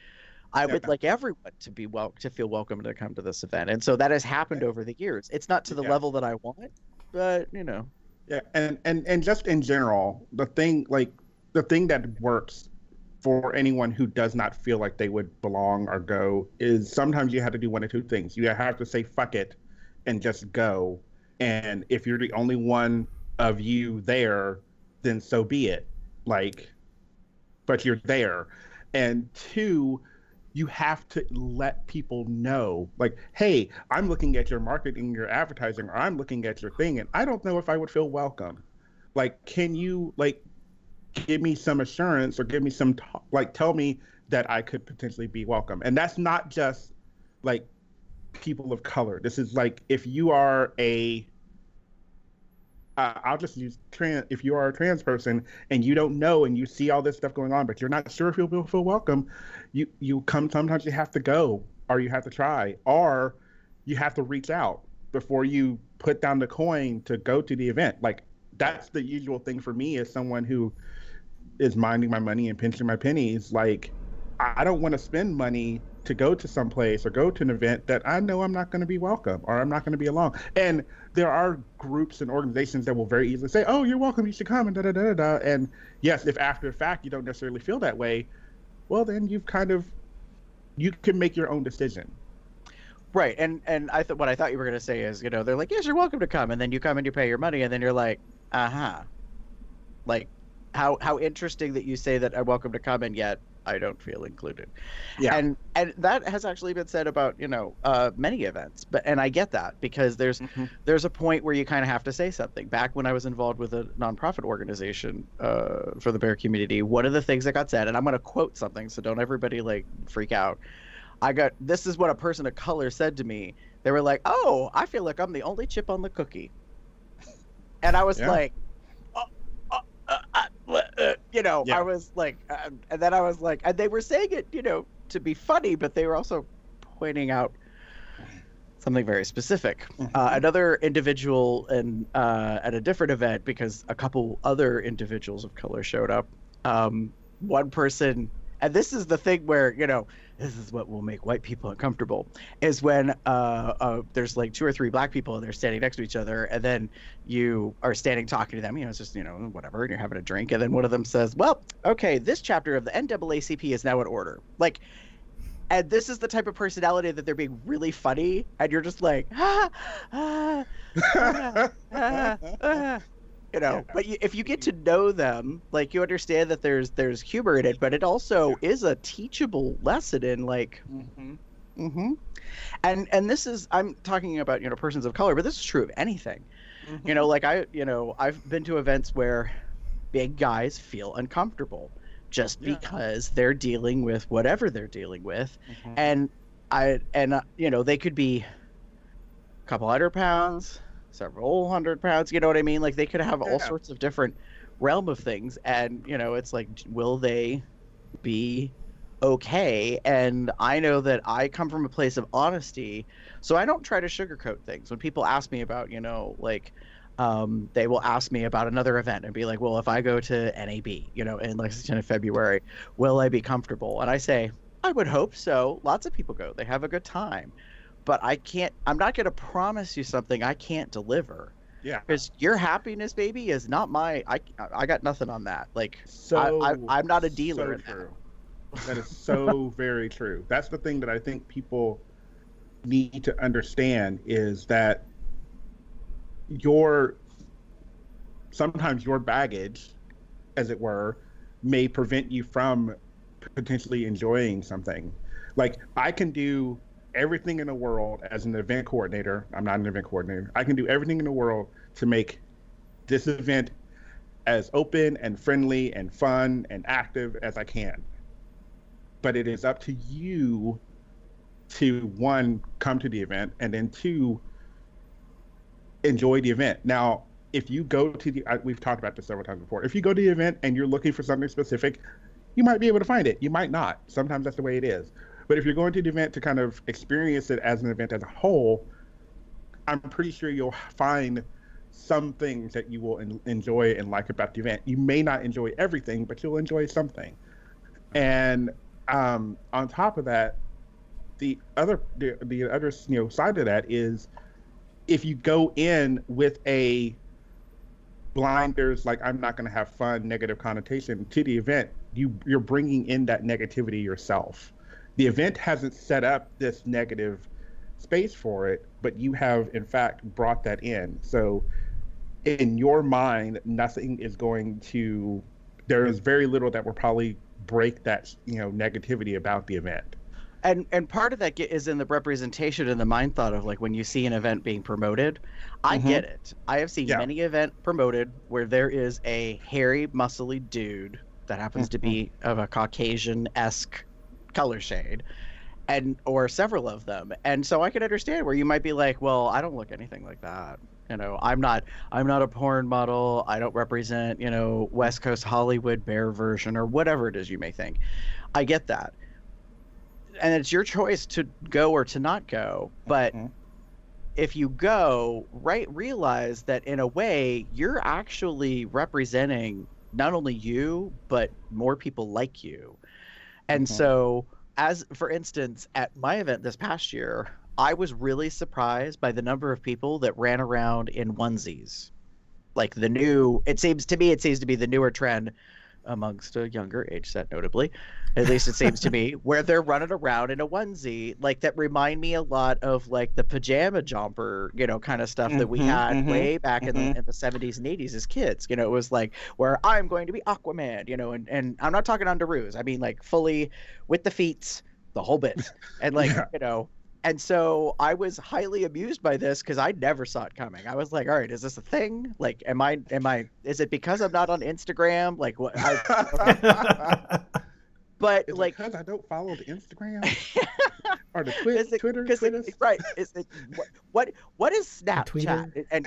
I would like everyone to be to feel welcome to come to this event. And so that has happened over the years. It's not to the level that I want, but, Yeah, and just in general, the thing that works for anyone who does not feel like they would belong or go is sometimes you have to do one of two things. You have to say fuck it and just go. And if you're the only one of you there, then so be it. Like, but you're there. And two, you have to let people know, like, hey, I'm looking at your marketing, your advertising, or I'm looking at your thing, and I don't know if I would feel welcome. Like, can you, like, give me some assurance or give me some, tell me that I could potentially be welcome. And that's not just, like, people of color. This is, like, if you are I'll just use if you are a trans person and you don't know and you see all this stuff going on, but you're not sure if you'll feel welcome, you come, sometimes you have to go, or you have to try, or you have to reach out before you put down the coin to go to the event. Like, that's the usual thing for me as someone who is minding my money and pinching my pennies. Like, I don't want to spend money to go to some place or go to an event that I know I'm not going to be welcome or I'm not going to be along. And there are groups and organizations that will very easily say, oh, you're welcome, you should come, and da-da-da-da-da. And yes, if after the fact you don't necessarily feel that way, well, then you can make your own decision. Right. And what I thought you were going to say is, they're like, yes, you're welcome to come. And then you come and you pay your money. And then you're like, like, how interesting that you say that I'm welcome to come, and yet I don't feel included. Yeah. And that has actually been said about, many events. And I get that because there's a point where you kind of have to say something. Back when I was involved with a nonprofit organization for the bear community, one of the things that got said, and I'm going to quote something, so don't everybody like freak out. This is what a person of color said to me. They were like, oh, I feel like I'm the only chip on the cookie. And I was like, I was like, and then I was like, and they were saying it, to be funny, but they were also pointing out something very specific. Another individual at a different event, because a couple other individuals of color showed up. One person, and this is the thing where, this is what will make white people uncomfortable, is when there's like 2 or 3 black people and they're standing next to each other, and then you are standing talking to them, it's just, whatever, and you're having a drink, and then one of them says, well, okay, this chapter of the NAACP is now in order. Like, and this is the type of personality that they're being really funny, and you're just like, But if you get to know them, like, you understand that there's humor in it, but it also is a teachable lesson in, like, and this is, I'm talking about, persons of color, but this is true of anything. Like, I've been to events where big guys feel uncomfortable just because they're dealing with whatever they're dealing with. And they could be a couple 100 pounds, several 100 pounds, you know what I mean? Like, they could have all sorts of different realm of things, and it's like, will they be okay? And I know that I come from a place of honesty, so I don't try to sugarcoat things. When people ask me about, they will ask me about another event and be like, well, if I go to NAB, in Lexington in February, will I be comfortable? And I say, I would hope so. Lots of people go, they have a good time. But I'm not going to promise you something I can't deliver. Yeah. Because your happiness, baby, is not I got nothing on that. Like, I'm not a dealer in that. That is so very true. That's the thing that I think people need to understand, is that sometimes your baggage, as it were, may prevent you from potentially enjoying something. Like, I can do everything in the world as an event coordinator. I'm not an event coordinator. I can do everything in the world to make this event as open and friendly and fun and active as I can. But it is up to you to, one, come to the event, and then two, enjoy the event. Now, if you go to we've talked about this several times before, if you go to the event and you're looking for something specific, you might be able to find it. You might not. Sometimes that's the way it is. But if you're going to the event to kind of experience it as an event as a whole, I'm pretty sure you'll find some things that you will enjoy and like about the event. You may not enjoy everything, but you'll enjoy something. And on top of that, the other side of that is, if you go in with a blinders, like, I'm not going to have fun, negative connotation to the event, you're bringing in that negativity yourself. The event hasn't set up this negative space for it, but you have, in fact, brought that in. So in your mind, nothing is going to, there is very little that will probably break that, negativity about the event. And part of that is in the representation and the mind thought of, like, when you see an event being promoted, I get it. I have seen many events promoted where there is a hairy, muscly dude that happens to be of a Caucasian-esque color shade, or several of them. And so I can understand where you might be like, well, I don't look anything like that. I'm not a porn model. I don't represent, West Coast Hollywood bear version or whatever it is you may think. I get that. And it's your choice to go or to not go. But if you go, realize that in a way you're actually representing not only you, but more people like you. And so, as for instance, at my event this past year, I was really surprised by the number of people that ran around in onesies. Like, it seems to be the newer trend amongst a younger age set, notably. At least it seems to me, where they're running around in a onesie, like, that remind me a lot of, like, the pajama jumper, kind of stuff that we had way back in the 70s and 80s as kids. It was like, where I'm going to be Aquaman, and I'm not talking underoos. I mean, like, fully with the feet, the whole bit. And, like, and so I was highly amused by this because I never saw it coming. I was like, all right, is this a thing? Like, is it because I'm not on Instagram? Like, what? But, is like, because I don't follow the Instagram or the Twitter. Right? Is it what is Snapchat? And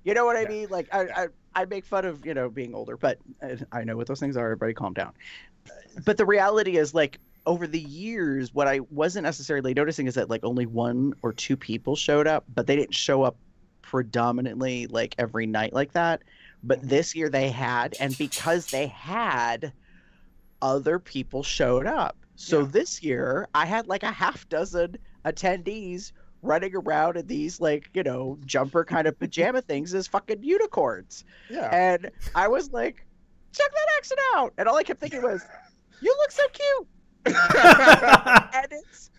you know what I mean? Like, I make fun of being older, but I know what those things are. Everybody, calm down. But the reality is, like, over the years, what I wasn't necessarily noticing is that, like, only one or two people showed up, but they didn't show up predominantly, like, every night like that. But this year they had, and because they had, other people showed up. So this year I had like a half dozen attendees running around in these, like, jumper kind of pajama things as fucking unicorns. Yeah. And I was like, check that accent out. And all I kept thinking was, you look so cute. And it's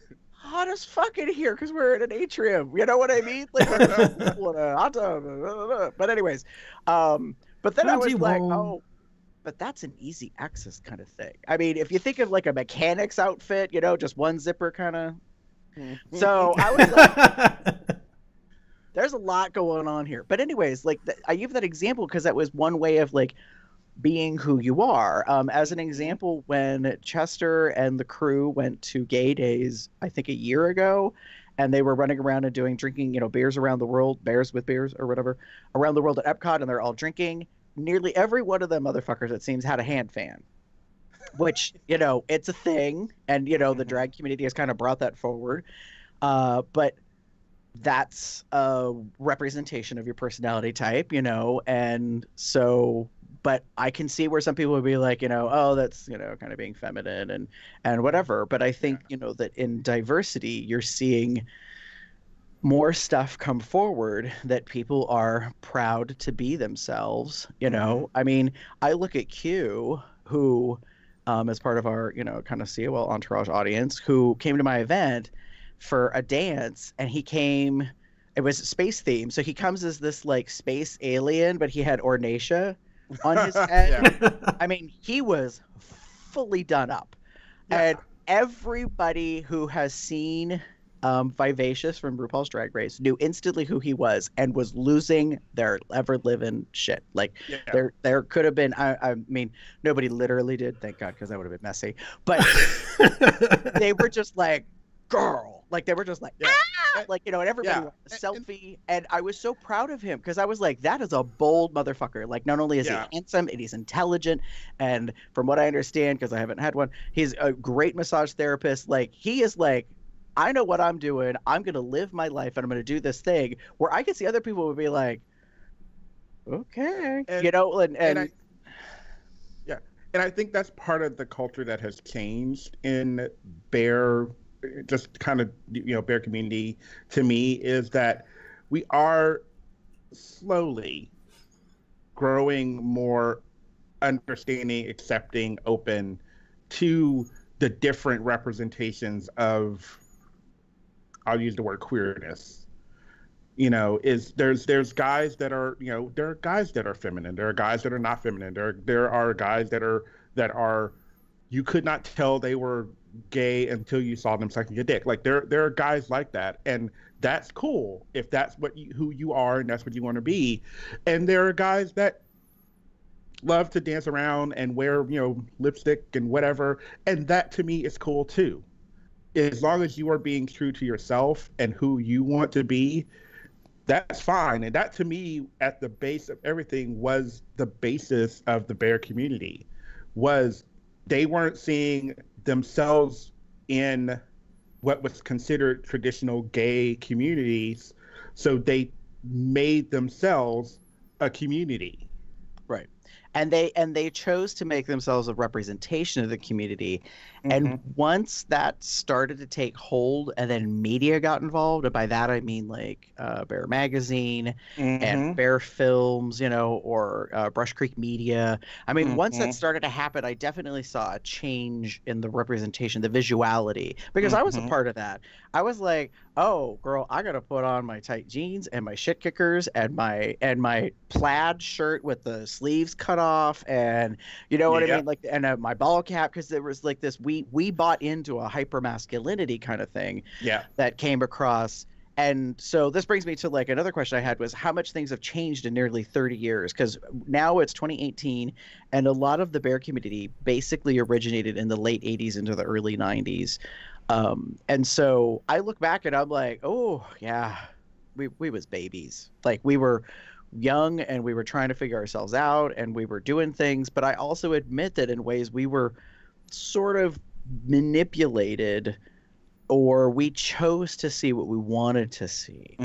hot as fuck in here because we're in an atrium. You know what I mean? Like, but anyways, but then I was like, oh, but that's an easy access kind of thing. I mean, if you think of like a mechanic's outfit, you know, just one zipper kind of. So I was like, there's a lot going on here. But anyways, like I give that example because that was one way of like being who you are. As an example, when Chester and the crew went to Gay Days, I think a year ago, and they were running around and drinking, you know, beers around the world, bears with beers or whatever, around the world at Epcot, and they're all drinking. Nearly every one of them motherfuckers, it seems, had a hand fan, which, you know, it's a thing. And, you know, the drag community has kind of brought that forward. But that's a representation of your personality type, you know, and so, but I can see where some people would be like, you know, oh, that's, you know, kind of being feminine and whatever. But I think, you know, that in diversity, you're seeing more stuff come forward that people are proud to be themselves, you know. I mean, I look at Q, who, as part of our, you know, kind of COL entourage audience, who came to my event for a dance, and he came, it was space themed, so he comes as this like space alien, but he had ornacia on his head. I mean, he was fully done up. And everybody who has seen Vivacious from RuPaul's Drag Race knew instantly who he was and was losing their ever living shit. Like there could have been, I mean, nobody literally did, thank God, because that would have been messy, but they were just like, girl, like they were just like, ah! Like, you know, and everybody wanted a selfie, and I was so proud of him because I was like, that is a bold motherfucker. Like, not only is he handsome and he's intelligent, and from what I understand, because I haven't had one, he's a great massage therapist. Like, he is like, I know what I'm doing. I'm gonna live my life, and I'm gonna do this thing. Where I could see other people would be like, okay, and, you know, and I think that's part of the culture that has changed in bear. Just kind of, you know, bear community to me is that we are slowly growing more understanding, accepting, open to the different representations of, I'll use the word queerness. You know, there's guys that are, you know, there are guys that are feminine, there are guys that are not feminine, there are guys that are you could not tell they were gay until you saw them sucking a dick. Like there are guys like that, and that's cool if that's who you are and that's what you want to be. And there are guys that love to dance around and wear, you know, lipstick and whatever, and that to me is cool too. As long as you are being true to yourself and who you want to be, that's fine. And that to me, at the base of everything, was the basis of the bear community. Was they weren't seeing themselves in what was considered traditional gay communities, so they made themselves a community. Right. And they chose to make themselves a representation of the community. And once that started to take hold, and then media got involved, and by that I mean like Bear Magazine and Bear Films, you know, or Brush Creek Media. I mean, once that started to happen, I definitely saw a change in the representation, the visuality, because I was a part of that. I was like, oh, girl, I gotta put on my tight jeans and my shit kickers and my plaid shirt with the sleeves cut off, and you know what I mean, like, and my ball cap, because there was like this, we bought into a hyper masculinity kind of thing that came across. And so this brings me to like another question I had was how much things have changed in nearly 30 years, because now it's 2018, and a lot of the bear community basically originated in the late 80s into the early 90s. And so I look back and I'm like, oh yeah, we was babies. Like, we were young and we were trying to figure ourselves out and we were doing things, but I also admit that in ways we were sort of manipulated, or we chose to see what we wanted to see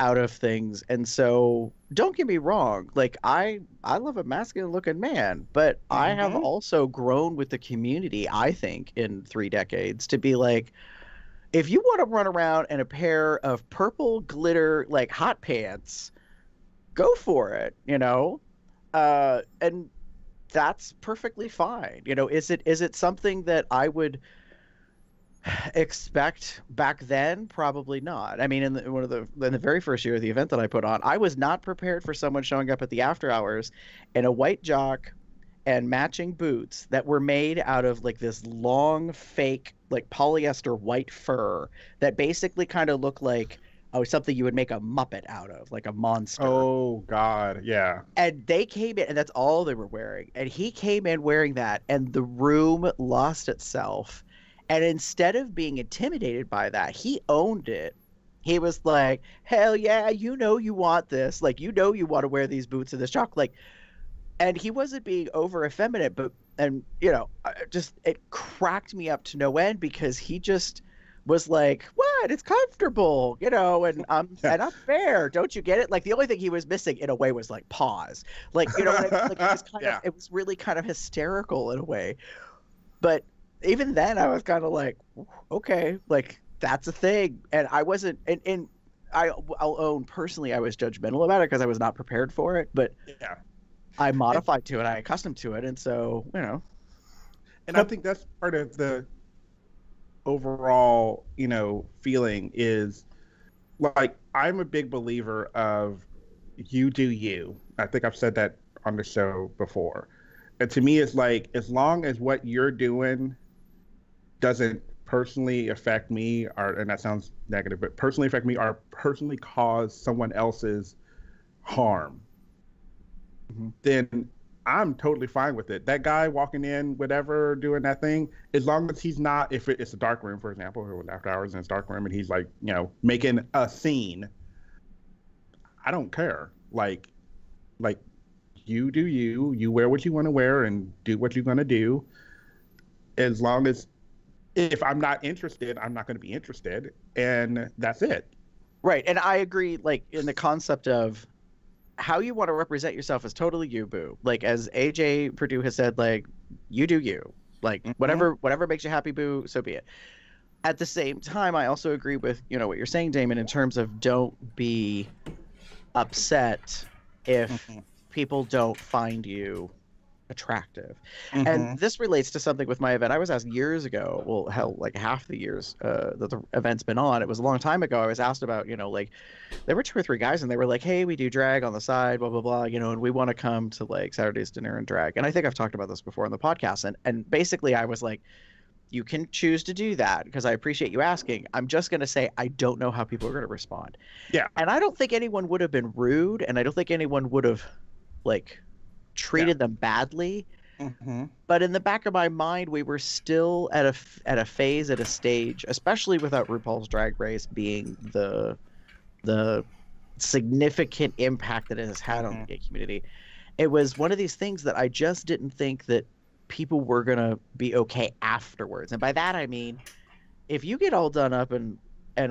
out of things. And so don't get me wrong, like I love a masculine looking man, but I have also grown with the community, I think, in 3 decades to be like, if you want to run around in a pair of purple glitter like hot pants, go for it, you know. And that's perfectly fine. You know, is it something that I would expect back then? Probably not. I mean, in the very first year of the event that I put on, I was not prepared for someone showing up at the after hours in a white jock and matching boots that were made out of like this long fake like polyester white fur that basically kind of looked like something you would make a Muppet out of, like a monster. Oh God, yeah. And they came in, and that's all they were wearing. And he came in wearing that, and the room lost itself. And instead of being intimidated by that, he owned it. He was like, hell yeah, you want this. Like, you want to wear these boots and this jock. Like, and he wasn't being over effeminate, but, and, it cracked me up to no end because he just was like, what? It's comfortable, and I'm fair. Don't you get it? Like, the only thing he was missing in a way was like pause. Like, what I mean? Like, it was it was really kind of hysterical in a way. But even then I was kind of like, okay, like that's a thing. And I wasn't, and I'll own personally, I was judgmental about it because I was not prepared for it, but yeah, I modified to it. I accustomed to it. And so, and I think that's part of the overall, feeling is like, I'm a big believer of you do you. I think I've said that on the show before. And to me, it's like, as long as what you're doing doesn't personally affect me, and that sounds negative, but personally affect me or personally cause someone else's harm, then I'm totally fine with it. That guy walking in, whatever, doing that thing, as long as he's not, if it's a dark room, for example, or after hours in his dark room, and he's like, making a scene, I don't care. Like you do you wear what you want to wear and do what you're going to do. As long as, if I'm not interested, I'm not going to be interested, and that's it. Right. And I agree, like, in the concept of how you want to represent yourself is totally you, boo. Like, as AJ Purdue has said, like, you do you. Like, whatever makes you happy, boo, so be it. At the same time, I also agree with, what you're saying, Damon, in terms of don't be upset if people don't find you attractive. And this relates to something with my event. I was asked years ago, well, hell, like half the years that the event's been on, it was a long time ago, I was asked about, like, there were 2 or 3 guys and they were like, hey, we do drag on the side, blah, blah, blah, and we want to come to like Saturday's dinner and drag. And I think I've talked about this before on the podcast. And basically I was like, you can choose to do that because I appreciate you asking. I'm just going to say, I don't know how people are going to respond. Yeah. And I don't think anyone would have been rude, and I don't think anyone would have like treated them badly. But in the back of my mind, we were still at a phase, at a stage, especially without RuPaul's Drag Race being the significant impact that it has had on the gay community. It was one of these things that I just didn't think that people were gonna be okay afterwards. And by that I mean, if you get all done up and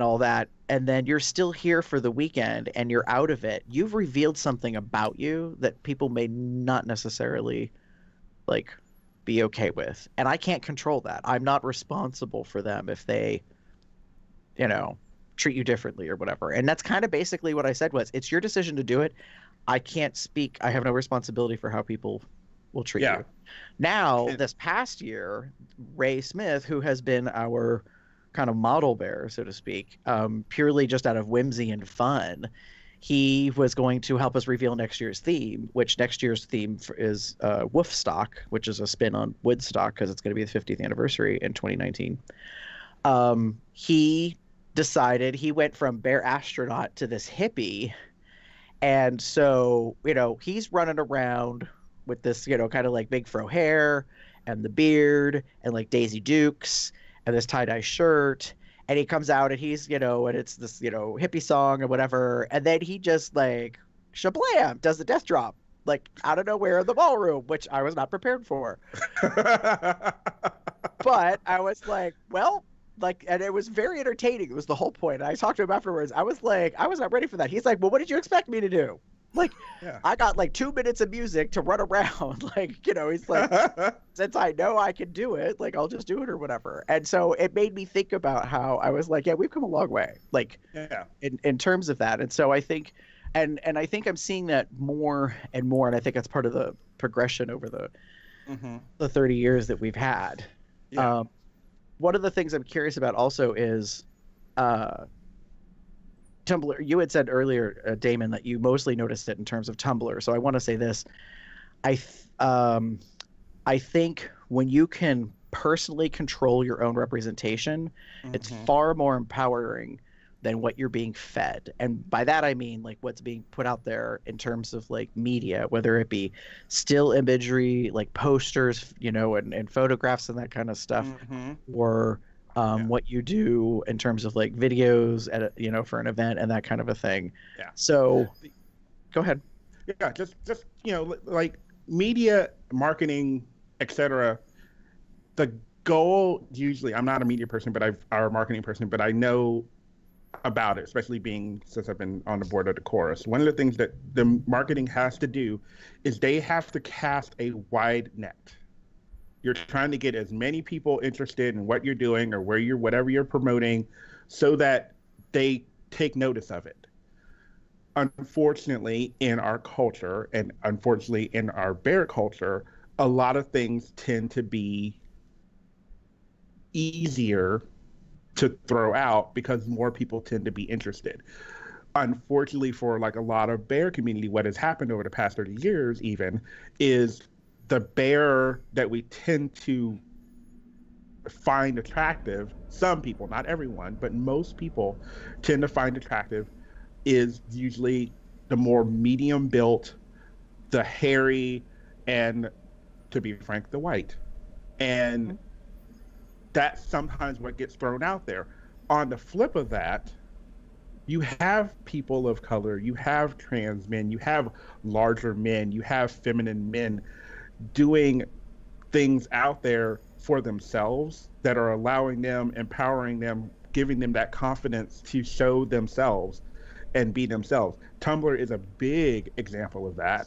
all that, and then you're still here for the weekend and you're out of it, you've revealed something about you that people may not necessarily like be okay with. And I can't control that. I'm not responsible for them if they, treat you differently or whatever. And that's kind of basically what I said was, it's your decision to do it. I can't speak. I have no responsibility for how people will treat you. Now, this past year, Ray Smith, who has been our kind of model bearer, so to speak, purely just out of whimsy and fun, he was going to help us reveal next year's theme, which next year's theme is Woofstock, which is a spin on Woodstock because it's going to be the 50th anniversary in 2019. He decided, he went from bear astronaut to this hippie. And so, he's running around with this, kind of like big fro hair and the beard and like Daisy Dukes and this tie-dye shirt. And he comes out and he's, and it's this, hippie song or whatever. And then he just like shablam, does the death drop, like out of nowhere in the ballroom, which I was not prepared for. But I was like, well, like, and it was very entertaining. It was the whole point. I talked to him afterwards. I was like, I was not ready for that. He's like, well, what did you expect me to do? Like, I got like 2 minutes of music to run around. Like, he's like, since I know I can do it, like, I'll just do it or whatever. And so it made me think about how I was like, yeah, we've come a long way, like, in terms of that. And so I think, and I think I'm seeing that more and more. And I think that's part of the progression over the 30 years that we've had. one of the things I'm curious about also is Tumblr. You had said earlier, Damon, that you mostly noticed it in terms of Tumblr. So I want to say this. I think when you can personally control your own representation, it's far more empowering than what you're being fed. And by that, I mean like what's being put out there in terms of like media, whether it be still imagery, like posters, you know, and photographs and that kind of stuff, or what you do in terms of like videos at you know, for an event and that kind of a thing. Yeah. So go ahead. Yeah, just you know, like media, marketing, etc. The goal usually, I'm not a media person, but or a marketing person, but I know about it, especially since I've been on the board of the chorus. One of the things that the marketing has to do is they have to cast a wide net. You're trying to get as many people interested in what you're doing or whatever you're promoting, so that they take notice of it. Unfortunately, in our culture, and unfortunately in our bear culture, a lot of things tend to be easier to throw out because more people tend to be interested. Unfortunately, for like a lot of bear community, what has happened over the past 30 years even is the bear that we tend to find attractive, some people, not everyone, but most people tend to find attractive, is usually the more medium built, the hairy, and to be frank, the white. And that's sometimes what gets thrown out there. On the flip of that, you have people of color, you have trans men, you have larger men, you have feminine men doing things out there for themselves that are allowing them, empowering them, giving them that confidence to show themselves and be themselves. Tumblr is a big example of that,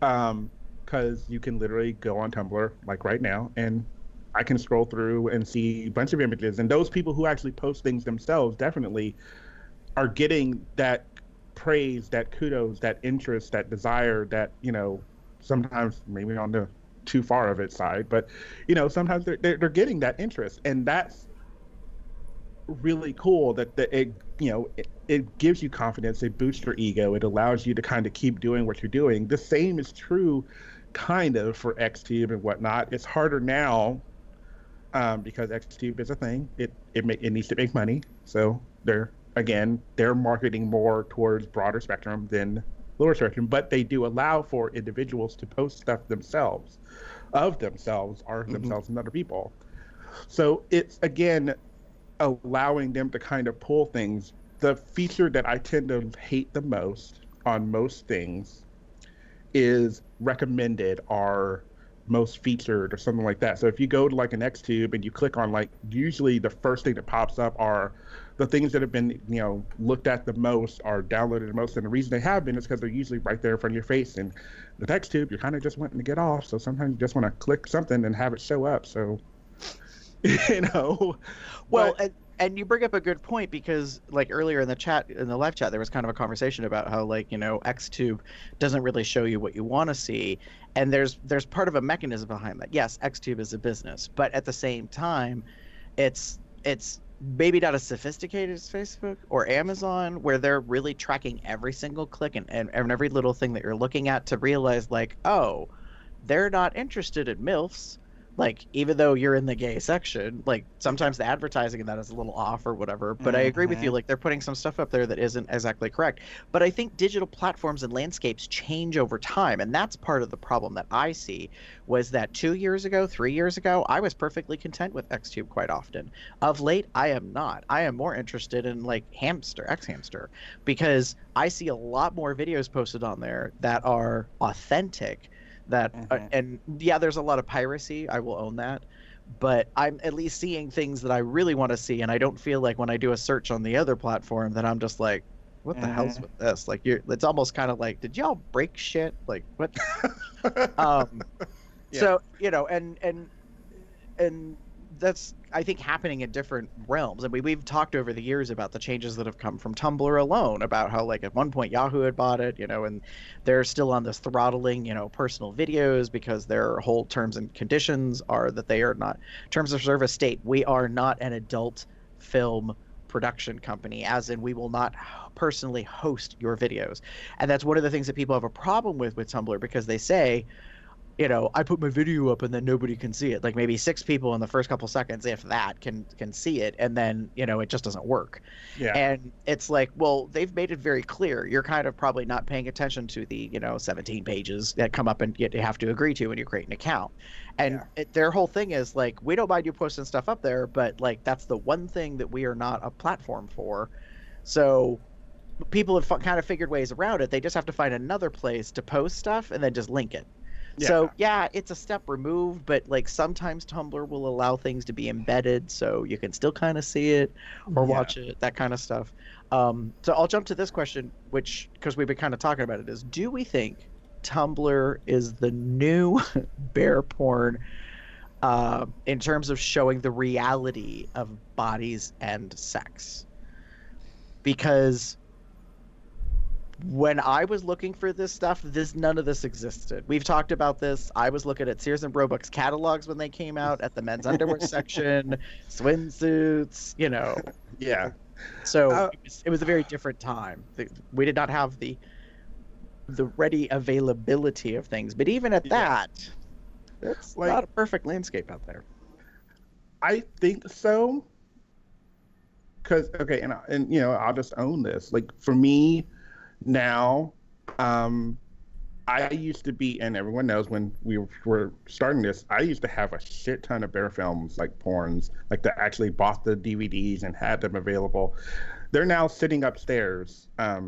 because you can literally go on Tumblr, like right now, and I can scroll through and see a bunch of images, and those people who actually post things themselves definitely are getting that praise, that kudos, that interest, that desire, that, you know, sometimes maybe on the too far of its side, but, you know, sometimes they're getting that interest, and that's really cool that it, you know, it gives you confidence, it boosts your ego, it allows you to kind of keep doing what you're doing. The same is true kind of for XTube and whatnot. It's harder now because XTube is a thing. It needs to make money, so they're marketing more towards broader spectrum than lower spectrum, but they do allow for individuals to post stuff themselves, of themselves, or themselves and other people. So it's, again, allowing them to kind of pull things. The feature that I tend to hate the most on most things is recommended or most featured or something like that. So if you go to like an XTube and you click on, like, usually the first thing that pops up are the things that have been, you know, looked at the most or downloaded the most. And the reason they have been is because they're usually right there in front of your face. And with XTube, you're kind of just wanting to get off. So sometimes you just want to click something and have it show up. So, you know. Well, and you bring up a good point, because like earlier in the chat, in the live chat, there was kind of a conversation about how, like, you know, XTube doesn't really show you what you want to see. And there's part of a mechanism behind that. Yes, XTube is a business, but at the same time, it's maybe not as sophisticated as Facebook or Amazon, where they're really tracking every single click and every little thing that you're looking at to realize, like, oh, they're not interested in MILFs. Like, even though you're in the gay section, like, sometimes the advertising in that is a little off or whatever. But I agree with you. Like, they're putting some stuff up there that isn't exactly correct. But I think digital platforms and landscapes change over time. And that's part of the problem that I see, was that 2 years ago, 3 years ago, I was perfectly content with XTube quite often. Of late, I am not. I am more interested in, like, X-Hamster, because I see a lot more videos posted on there that are authentic, that and yeah, there's a lot of piracy, I will own that, but I'm at least seeing things that I really want to see, and I don't feel like when I do a search on the other platform that I'm just like, what the hell's with this? Like, it's almost kind of like, did y'all break shit? Like, what? So, you know, and that's I think happening in different realms. And we've talked over the years about the changes that have come from Tumblr alone, about how like at one point Yahoo had bought it, and they're still on this throttling, personal videos because their whole terms and conditions are that they are not terms of service state. We are not an adult film production company, as in we will not personally host your videos. And that's one of the things that people have a problem with Tumblr, because they say, I put my video up and then nobody can see it. Like maybe 6 people in the first couple seconds, if that, can see it, and then it just doesn't work. Yeah. And it's like, well, they've made it very clear. You're kind of probably not paying attention to the 17 pages that come up and you have to agree to when you create an account. And their whole thing is like, we don't mind you posting stuff up there, but like that's the one thing that we are not a platform for. So people have kind of figured ways around it. They just have to find another place to post stuff and then just link it. So yeah, it's a step removed, but like sometimes Tumblr will allow things to be embedded so you can still kind of see it or watch it, that kind of stuff. So I'll jump to this question, which, because we've been kind of talking about it, is do we think Tumblr is the new bear porn in terms of showing the reality of bodies and sex? Because when I was looking for this stuff, none of this existed. We've talked about this. I was looking at Sears and Roebuck's catalogs when they came out, at the men's underwear section, swimsuits, Yeah. So it was a very different time. We did not have the ready availability of things. But even at that, it's not a perfect landscape out there. I think so. Because, okay, and I'll just own this. Like, for me, now, I used to be, and everyone knows when we were starting this, I used to have a shit ton of bear films, like porns, like that actually bought the DVDs and had them available. They're now sitting upstairs, they're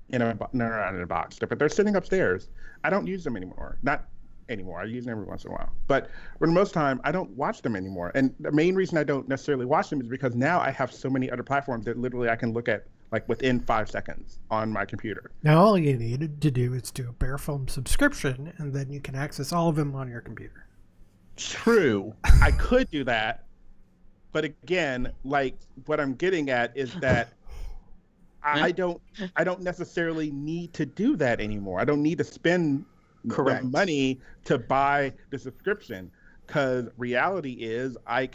not in a box, but they're sitting upstairs. I don't use them anymore. Not anymore. I use them every once in a while. But for the most time, I don't watch them anymore. And the main reason I don't necessarily watch them is because now I have so many other platforms that literally I can look at like within 5 seconds on my computer. Now all you need to do is do a Bear Film subscription, and then you can access all of them on your computer. True. I could do that. But again, like what I'm getting at is that I don't necessarily need to do that anymore. I don't need to spend the money to buy the subscription, because reality is I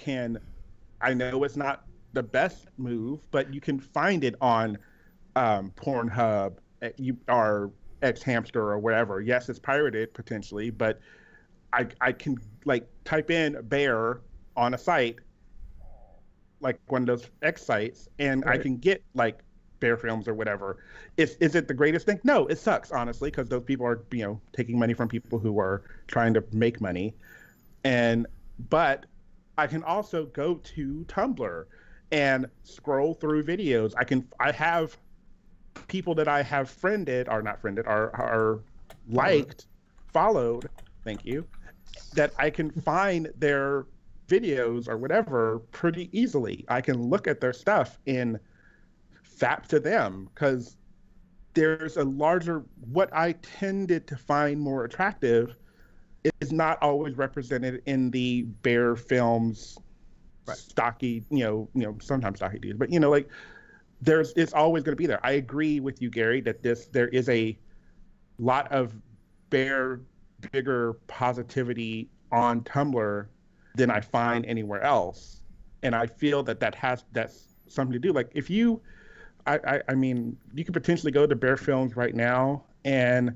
know it's not the best move, but you can find it on Pornhub or X Hamster or wherever. Yes, it's pirated potentially, but I can like type in bear on a site, like one of those X sites, and I can get like bear films or whatever. Is it the greatest thing? No, it sucks, honestly, because those people are taking money from people who are trying to make money. But I can also go to Tumblr and scroll through videos. I have people that I have friended, or not friended, are liked, followed, thank you, that I can find their videos or whatever pretty easily. I can look at their stuff and fap to them, because there's a larger, what I tended to find more attractive is not always represented in the bear films, stocky, sometimes stocky dudes, but like it's always going to be there. I agree with you, Gary, that there is a lot of bigger positivity on Tumblr than I find anywhere else, and I feel that's something to do. Like if you, I mean, you could potentially go to Bear Films right now, and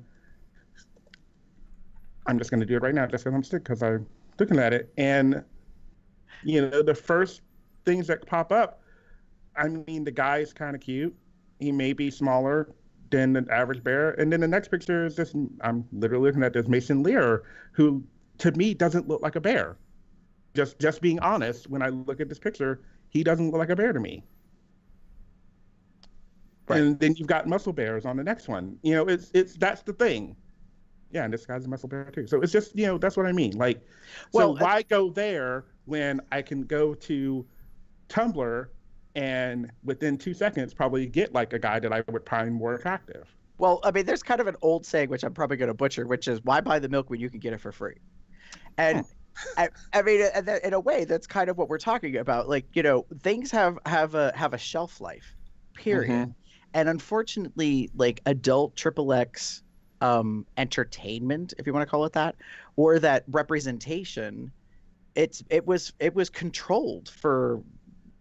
I'm just going to do it right now just because I'm looking at it, and the first things that pop up, I mean, the guy is kind of cute. He may be smaller than the average bear, and then the next picture is this. I'm literally looking at this Mason Lear, who to me doesn't look like a bear. Just being honest, when I look at this picture, he doesn't look like a bear to me. Right. And then you've got muscle bears on the next one. That's the thing. Yeah, and this guy's a muscle bear too. So it's just, that's what I mean. Like, so why go there when I can go to Tumblr and within 2 seconds probably get like a guy that I would find more attractive? Well, I mean, there's kind of an old saying, which I'm probably going to butcher, which is, why buy the milk when you can get it for free? And I mean, in a way, that's kind of what we're talking about. Like, things have a shelf life, period. And unfortunately, like adult triple X entertainment, if you want to call it that, or that representation, it was controlled for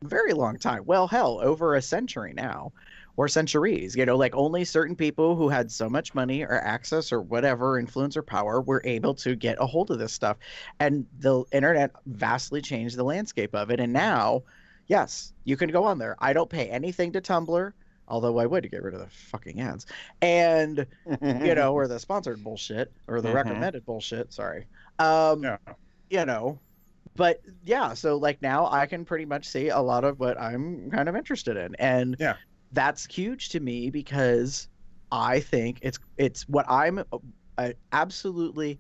a very long time. Well, hell, over a century now. Or centuries, like only certain people who had so much money or access or whatever influence or power were able to get a hold of this stuff. And the internet vastly changed the landscape of it. And now, yes, you can go on there. I don't pay anything to Tumblr, although I would get rid of the fucking ads. And, or the sponsored bullshit or the recommended bullshit. Sorry. But yeah, so like now I can pretty much see a lot of what I'm kind of interested in. And that's huge to me because I think it's what I'm absolutely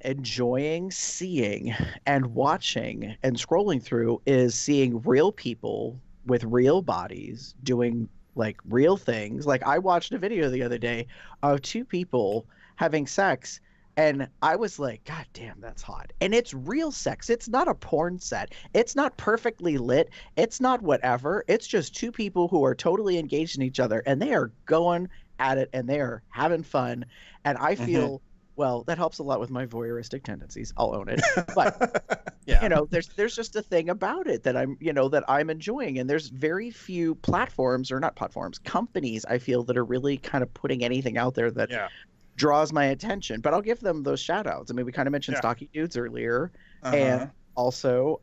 enjoying seeing and watching and scrolling through is seeing real people with real bodies doing like real things. Like I watched a video the other day of two people having sex. And I was like, God damn, that's hot. And it's real sex. It's not a porn set. It's not perfectly lit. It's not whatever. It's just two people who are totally engaged in each other. And they are going at it and they are having fun. And I feel, well, that helps a lot with my voyeuristic tendencies. I'll own it. But, there's just a thing about it that I'm enjoying. And there's very few platforms, or not platforms, companies, I feel, that are really kind of putting anything out there that draws my attention. But I'll give them those shout outs. I mean, we kind of mentioned Stocky Dudes earlier, and also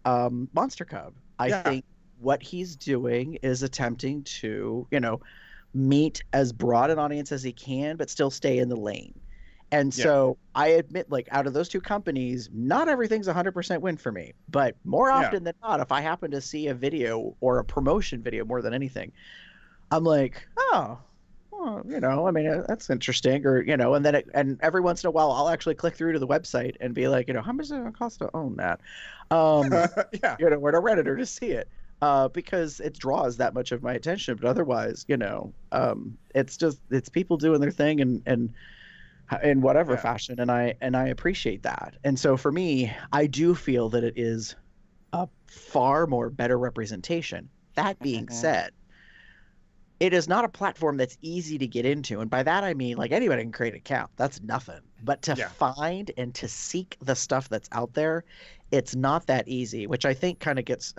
Monster Cub. I think what he's doing is attempting to meet as broad an audience as he can but still stay in the lane. And so I admit, like, out of those two companies, not everything's 100% win for me, but more often than not, if I happen to see a video or a promotion video more than anything, I'm like, oh, well, I mean, that's interesting, or and then and every once in a while I'll actually click through to the website and be like, how much does it cost to own that? Or to Redditor to see it, because it draws that much of my attention. But otherwise, it's people doing their thing and in whatever fashion, and I appreciate that. And so for me, I do feel that it is a far more better representation. That being said, it is not a platform that's easy to get into. And by that, I mean, like, anybody can create an account. That's nothing. But to find and to seek the stuff that's out there, it's not that easy, which I think kind of gets,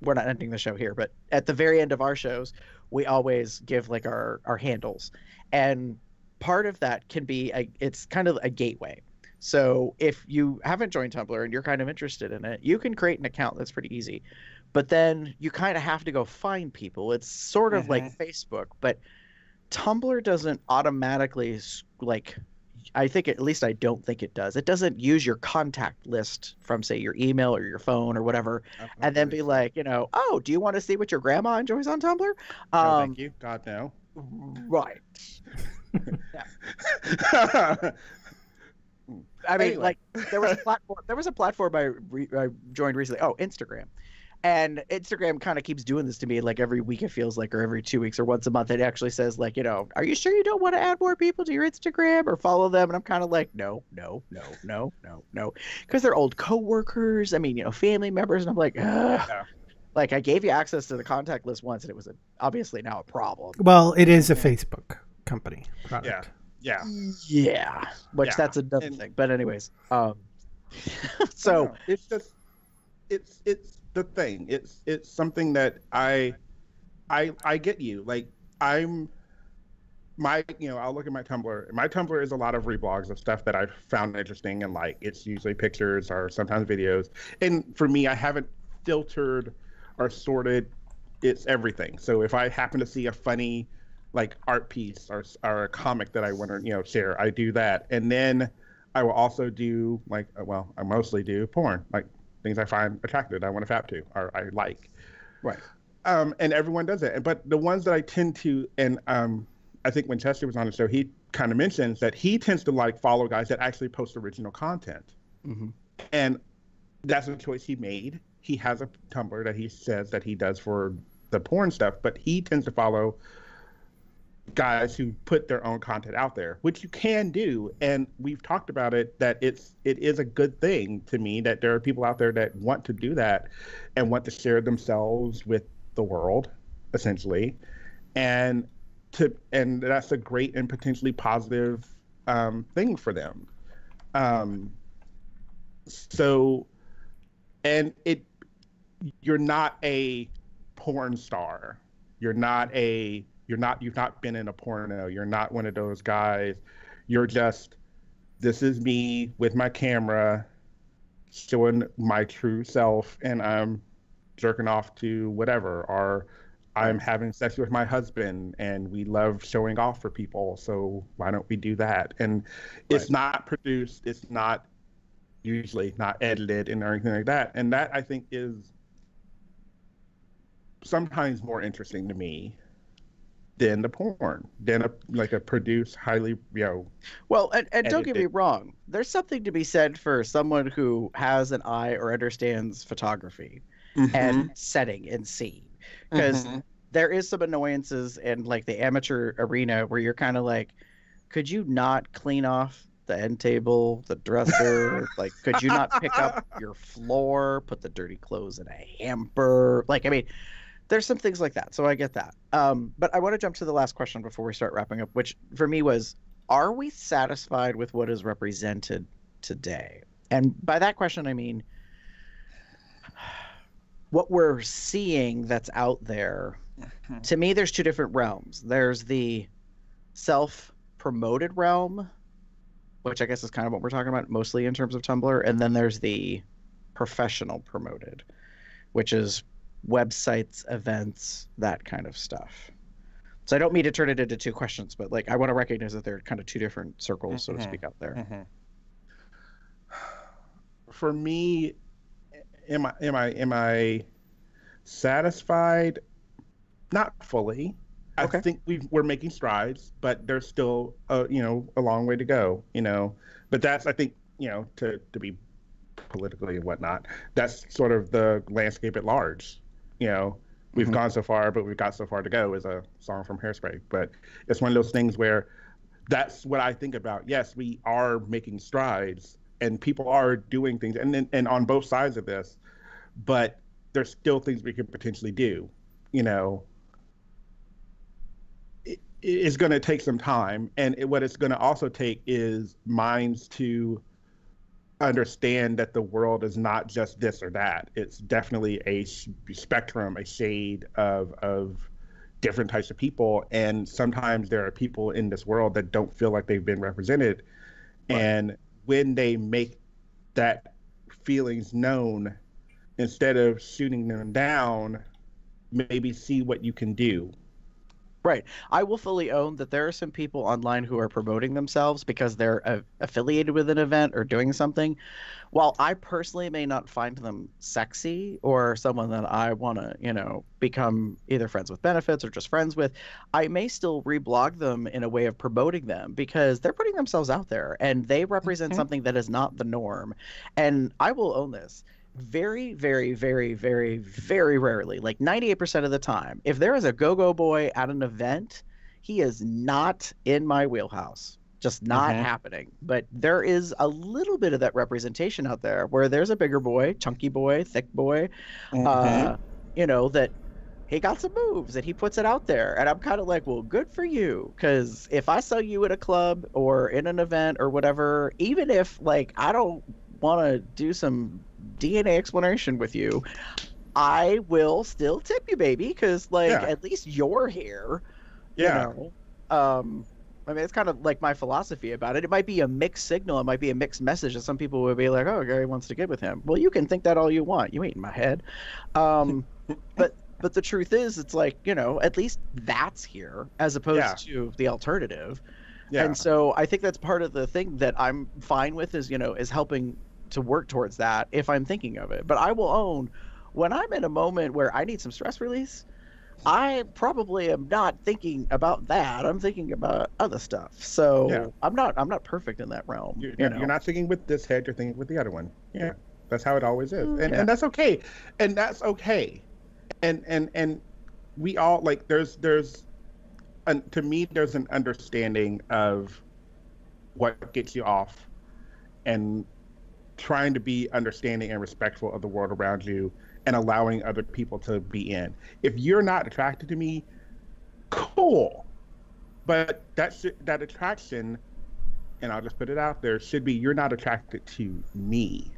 we're not ending the show here, but at the very end of our shows, we always give like our handles. And part of that can be, it's kind of a gateway. So if you haven't joined Tumblr and you're kind of interested in it, you can create an account. That's pretty easy. But then you kind of have to go find people. It's sort of like Facebook, but Tumblr doesn't automatically, like, I think, at least I don't think it does. It doesn't use your contact list from, say, your email or your phone or whatever, and then be like, oh, do you want to see what your grandma enjoys on Tumblr? No, thank you. God, no. Right. I mean, anyway. like, there was a platform I joined recently. Oh, Instagram. And Instagram kind of keeps doing this to me, like every week it feels like, or every 2 weeks or once a month. It actually says, like, are you sure you don't want to add more people to your Instagram or follow them? And I'm kind of like, no, because they're old coworkers. I mean, family members. And I'm like, like, I gave you access to the contact list once, and it was obviously now a problem. Well, it is a Facebook company product. Yeah. Which that's another thing. But anyways, so it's just it's the thing. It's something that I get you. Like, I'll look at my Tumblr. My Tumblr is a lot of reblogs of stuff that I've found interesting, and like, it's usually pictures or sometimes videos. And for me, I haven't filtered or sorted. It's everything. So if I happen to see a funny, like, art piece or a comic that I want to share, I do that. And then I will also do, like, I mostly do porn, like things I find attractive, I want to fap to, or I like. Right. And everyone does it. But the ones that I tend to, and I think when Chester was on the show, he kind of mentions that he tends to like follow guys that actually post original content. And that's a choice he made. He has a Tumblr that he says that he does for the porn stuff, but he tends to follow guys who put their own content out there, which you can do, and we've talked about it, that it is a good thing to me that there are people out there that want to do that and want to share themselves with the world, essentially, and that's a great and potentially positive thing for them. So, and you're not a porn star. You've not been in a porno. You're not one of those guys. You're just, this is me with my camera showing my true self, and I'm jerking off to whatever, or I'm having sex with my husband and we love showing off for people. So why don't we do that? And it's not produced. It's not usually not edited and anything like that. And that, I think, is sometimes more interesting to me than the porn, than a produced, highly, Well, and edited. Don't get me wrong, there's something to be said for someone who has an eye or understands photography and setting and scene, because there is some annoyances in like the amateur arena where you're kind of like, could you not clean off the end table, the dresser? Like, could you not pick up your floor, put the dirty clothes in a hamper? Like, I mean, there's some things like that. So I get that. But I want to jump to the last question before we start wrapping up, which for me was, are we satisfied with what is represented today? And by that question, I mean, what we're seeing that's out there, to me, there's two different realms. There's the self-promoted realm, which I guess is kind of what we're talking about mostly in terms of Tumblr. And then there's the professional promoted, which is websites, events, that kind of stuff. So I don't mean to turn it into two questions, but like I want to recognize that there are kind of two different circles, so to speak, out there. For me, am I satisfied? Not fully. Okay. I think we're making strides, but there's still a long way to go. But that's, I think, to be politically and whatnot, that's sort of the landscape at large. We've gone so far, but we've got so far to go, is a song from Hairspray. But it's one of those things where that's what I think about. Yes, we are making strides and people are doing things, and on both sides of this, but there's still things we could potentially do. It's going to take some time, and what it's going to also take is minds to understand that the world is not just this or that. It's definitely a spectrum, a shade of different types of people, and sometimes there are people in this world that don't feel like they've been represented. Right. And when they make that feelings known, instead of shooting them down, maybe see what you can do. Right. I will fully own that there are some people online who are promoting themselves because they're affiliated with an event or doing something. While I personally may not find them sexy or someone that I want to, become either friends with benefits or just friends with, I may still reblog them in a way of promoting them because they're putting themselves out there and they represent something that is not the norm. And I will own this. Very, very, very, very, very rarely, like 98% of the time, if there is a go-go boy at an event, he is not in my wheelhouse. Just not happening. But there is a little bit of that representation out there where there's a bigger boy, chunky boy, thick boy, that he got some moves and he puts it out there. And I'm kind of like, well, good for you. Because if I saw you at a club or in an event or whatever, even if like I don't want to do some DNA explanation with you, I will still tip you, baby, because at least you're here. I mean, it's kind of like my philosophy about it. It might be a mixed signal, it might be a mixed message, and some people would be like, oh, Gary wants to get with him. Well, you can think that all you want, you ain't in my head. But the truth is, it's like, at least that's here as opposed to the alternative. And so I think that's part of the thing that I'm fine with is helping to work towards that if I'm thinking of it. But I will own, when I'm in a moment where I need some stress release, I probably am not thinking about that. I'm thinking about other stuff. So I'm not perfect in that realm. You're not thinking with this head, you're thinking with the other one. Yeah. That's how it always is. And that's okay. And that's okay. And we all, like, there's to me, there's an understanding of what gets you off, and trying to be understanding and respectful of the world around you, and allowing other people to be in. If you're not attracted to me, cool, but that attraction, and I'll just put it out there, should be you're not attracted to me,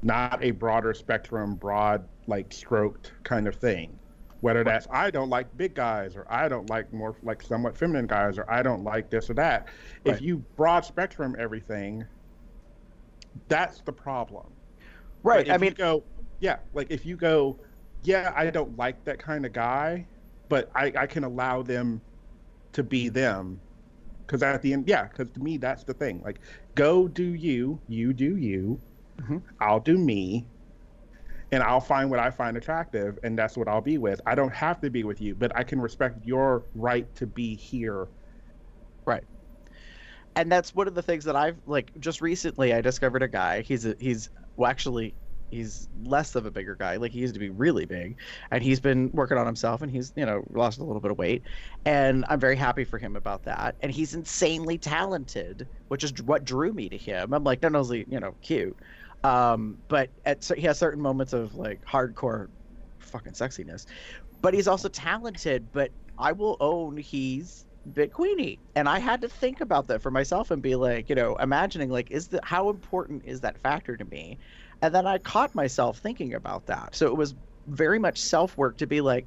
not a broader spectrum, broad, like stroked kind of thing. Whether that's I don't like big guys, or I don't like more like somewhat feminine guys, or I don't like this or that. Right. If you broad spectrum everything, that's the problem. Right. I mean, if you go, yeah, I don't like that kind of guy, but I can allow them to be them. Because at the end, because to me, that's the thing. Like, go do you do you, I'll do me, and I'll find what I find attractive, and that's what I'll be with. I don't have to be with you, but I can respect your right to be here. Right. And that's one of the things that I've, like, just recently I discovered a guy. He's less of a bigger guy. Like, he used to be really big, and he's been working on himself, and he's, lost a little bit of weight, and I'm very happy for him about that. And he's insanely talented, which is what drew me to him. I'm like, not only, cute, but he has certain moments of like hardcore fucking sexiness, but he's also talented. But I will own he's a bit queenie, and I had to think about that for myself and be like, imagining like, how important is that factor to me? And then I caught myself thinking about that. So it was very much self-work to be like,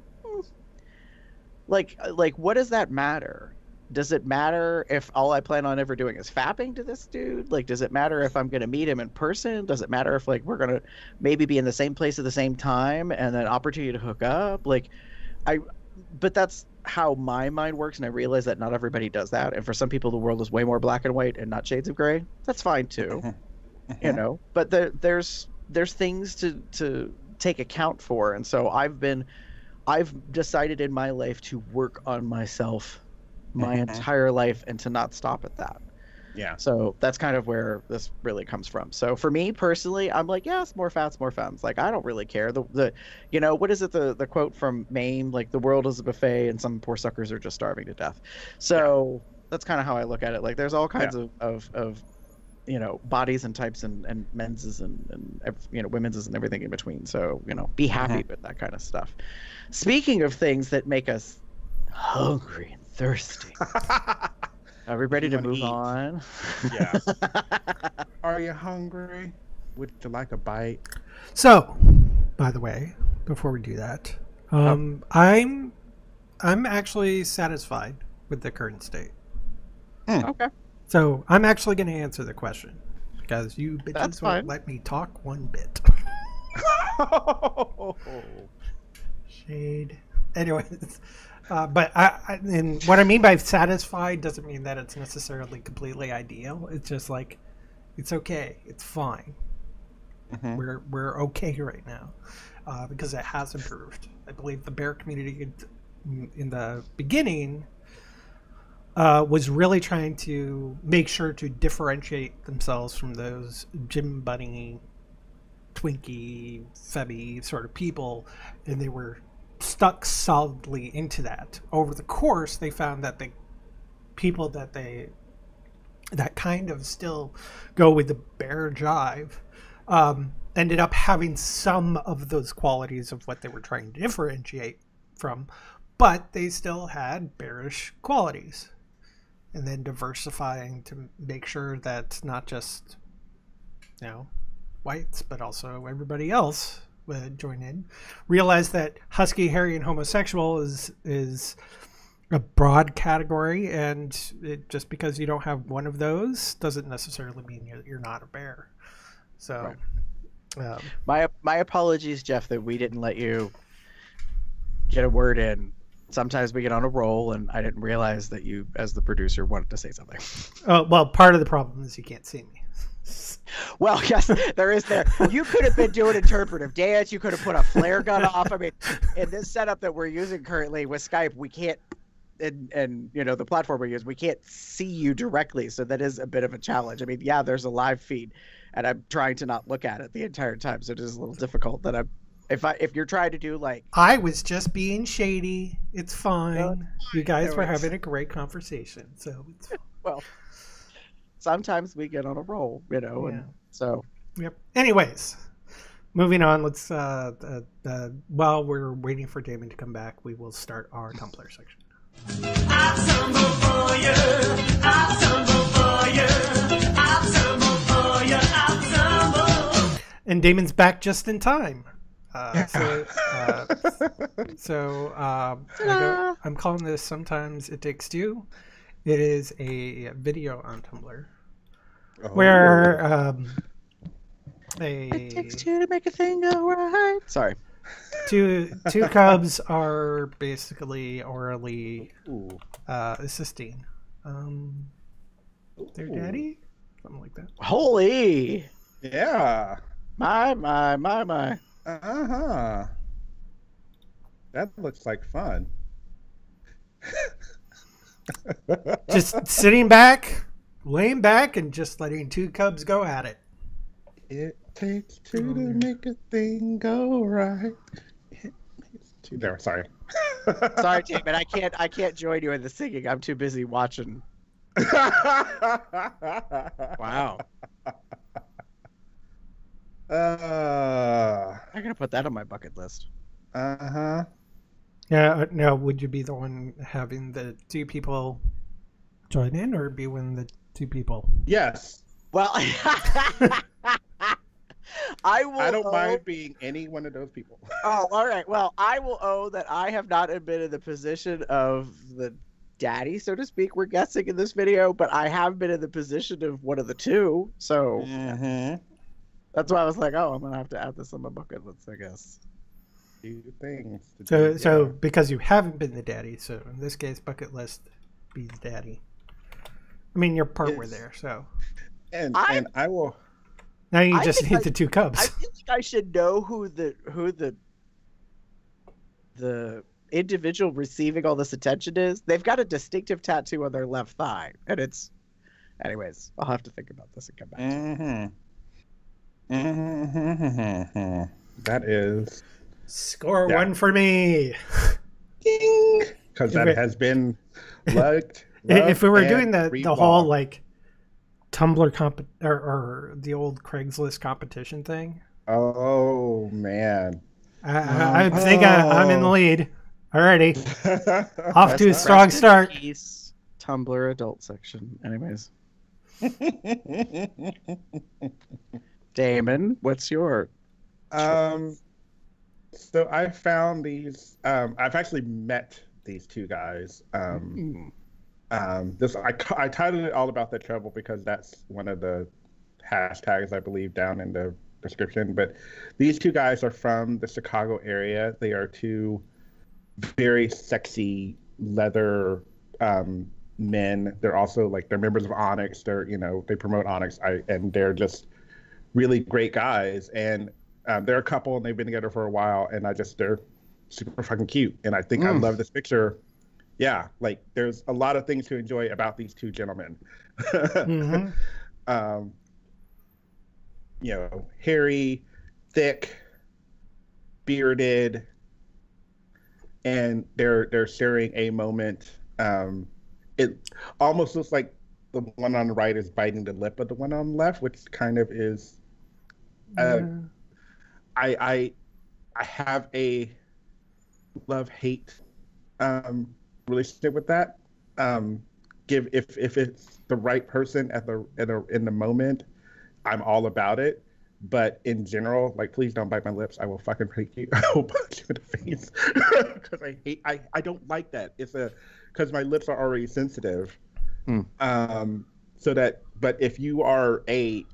like what does that matter? Does it matter if all I plan on ever doing is fapping to this dude? Like, does it matter if I'm going to meet him in person? Does it matter if, like, we're going to maybe be in the same place at the same time and an opportunity to hook up? Like, but that's how my mind works, and I realize that not everybody does that. And for some people, the world is way more black and white and not shades of gray. That's fine, too. But there's things to take account for. And so I've decided in my life to work on myself my entire life, and to not stop at that. Yeah. So that's kind of where this really comes from. So for me personally, I'm like, yes, more fats, more femmes. Like, I don't really care. The what is it? The quote from Maine, like, the world is a buffet and some poor suckers are just starving to death. So that's kind of how I look at it. Like, there's all kinds of bodies and types and men's and women's and everything in between. So, be happy with that kind of stuff. Speaking of things that make us hungry and thirsty. Are we ready to move on? Yeah. Are you hungry? Would you like a bite? So, by the way, before we do that, I'm actually satisfied with the current state. Okay. So I'm actually going to answer the question because you bitches won't let me talk one bit. Shade. Anyways. But and what I mean by satisfied doesn't mean that it's necessarily completely ideal. It's just like, it's okay. It's fine. We're okay right now because it has improved. I believe the bear community in the beginning was really trying to make sure to differentiate themselves from those gym bunny, Twinkie, Febby sort of people, and they were stuck solidly into that. Over the course, they found that the people that kind of still go with the bear jive ended up having some of those qualities of what they were trying to differentiate from, but they still had bearish qualities. And then diversifying to make sure that not just whites, but also everybody else would join in. Realize that husky, hairy, and homosexual is a broad category, and just because you don't have one of those doesn't necessarily mean you're not a bear. So, my apologies, Jeff, that we didn't let you get a word in. Sometimes we get on a roll, and I didn't realize that you, as the producer, wanted to say something. Oh, well, part of the problem is you can't see me. Well, yes, there is there. You could have been doing interpretive dance. You could have put a flare gun off. I mean, in this setup that we're using currently with Skype, we can't, and the platform we use, we can't see you directly. So that is a bit of a challenge. I mean, yeah, there's a live feed, and I'm trying to not look at it the entire time. So it is a little difficult that I'm If you're trying to do like, I was just being shady. It's fine. You guys were having a great conversation, so it's fine. Well, sometimes we get on a roll, you know, and so. Yep. Anyways, moving on. Let's while we're waiting for Damon to come back, we will start our Tumblr section. I'll tumble for you. I'll tumble for you. I'll tumble for you. I'll tumble. And Damon's back just in time. I'm calling this Sometimes It Takes Two. It is a video on Tumblr where it takes two to make a thing go right. Sorry. Two cubs are basically orally assisting their daddy, something like that. Holy, yeah, my. That looks like fun. Just sitting back, laying back, and just letting two cubs go at it. It takes two to make a thing go right. It takes two. There, sorry. Sorry, Damon. I can't join you in the singing. I'm too busy watching. Wow. I gotta put that on my bucket list. Yeah. Now, would you be the one having the two people join in, or be one of the two people? Yes. Well, I don't mind being any one of those people. Oh, all right. Well, I will owe that I have not been in the position of the daddy, so to speak. We're guessing in this video, but I have been in the position of one of the two. So that's why I was like, oh, I'm gonna have to add this on my bucket list, I guess. So because you haven't been the daddy, so in this case, bucket list, be the daddy. I mean, your part were there, so. And I will. Now you just need the two cubs. I feel like I should know who the individual receiving all this attention is. They've got a distinctive tattoo on their left thigh, and it's. Anyways, I'll have to think about this and come back to it. That is. Score one for me. Because that has been liked. If we were doing the whole like Tumblr or the old Craigslist competition thing. Oh man. I think I'm in the lead. Alrighty. Off to a strong start. Tumblr adult section. Anyways. Damon, what's your So I found these. I've actually met these two guys. I titled it "All About the Trouble" because that's one of the hashtags I believe down in the description. But these two guys are from the Chicago area. They are two very sexy leather men. They're also they're members of Onyx. They promote Onyx. And they're just really great guys. And they're a couple and they've been together for a while. And they're super fucking cute. And I think I love this picture. Yeah, there's a lot of things to enjoy about these two gentlemen. Hairy, thick, bearded, and they're sharing a moment. It almost looks like the one on the right is biting the lip of the one on the left, which kind of is. I have a love-hate relationship with that. If it's the right person in the moment, I'm all about it. But in general, please don't bite my lips. I will fucking hate you. I will punch you in the face because I don't like that. It's because my lips are already sensitive. But if you are a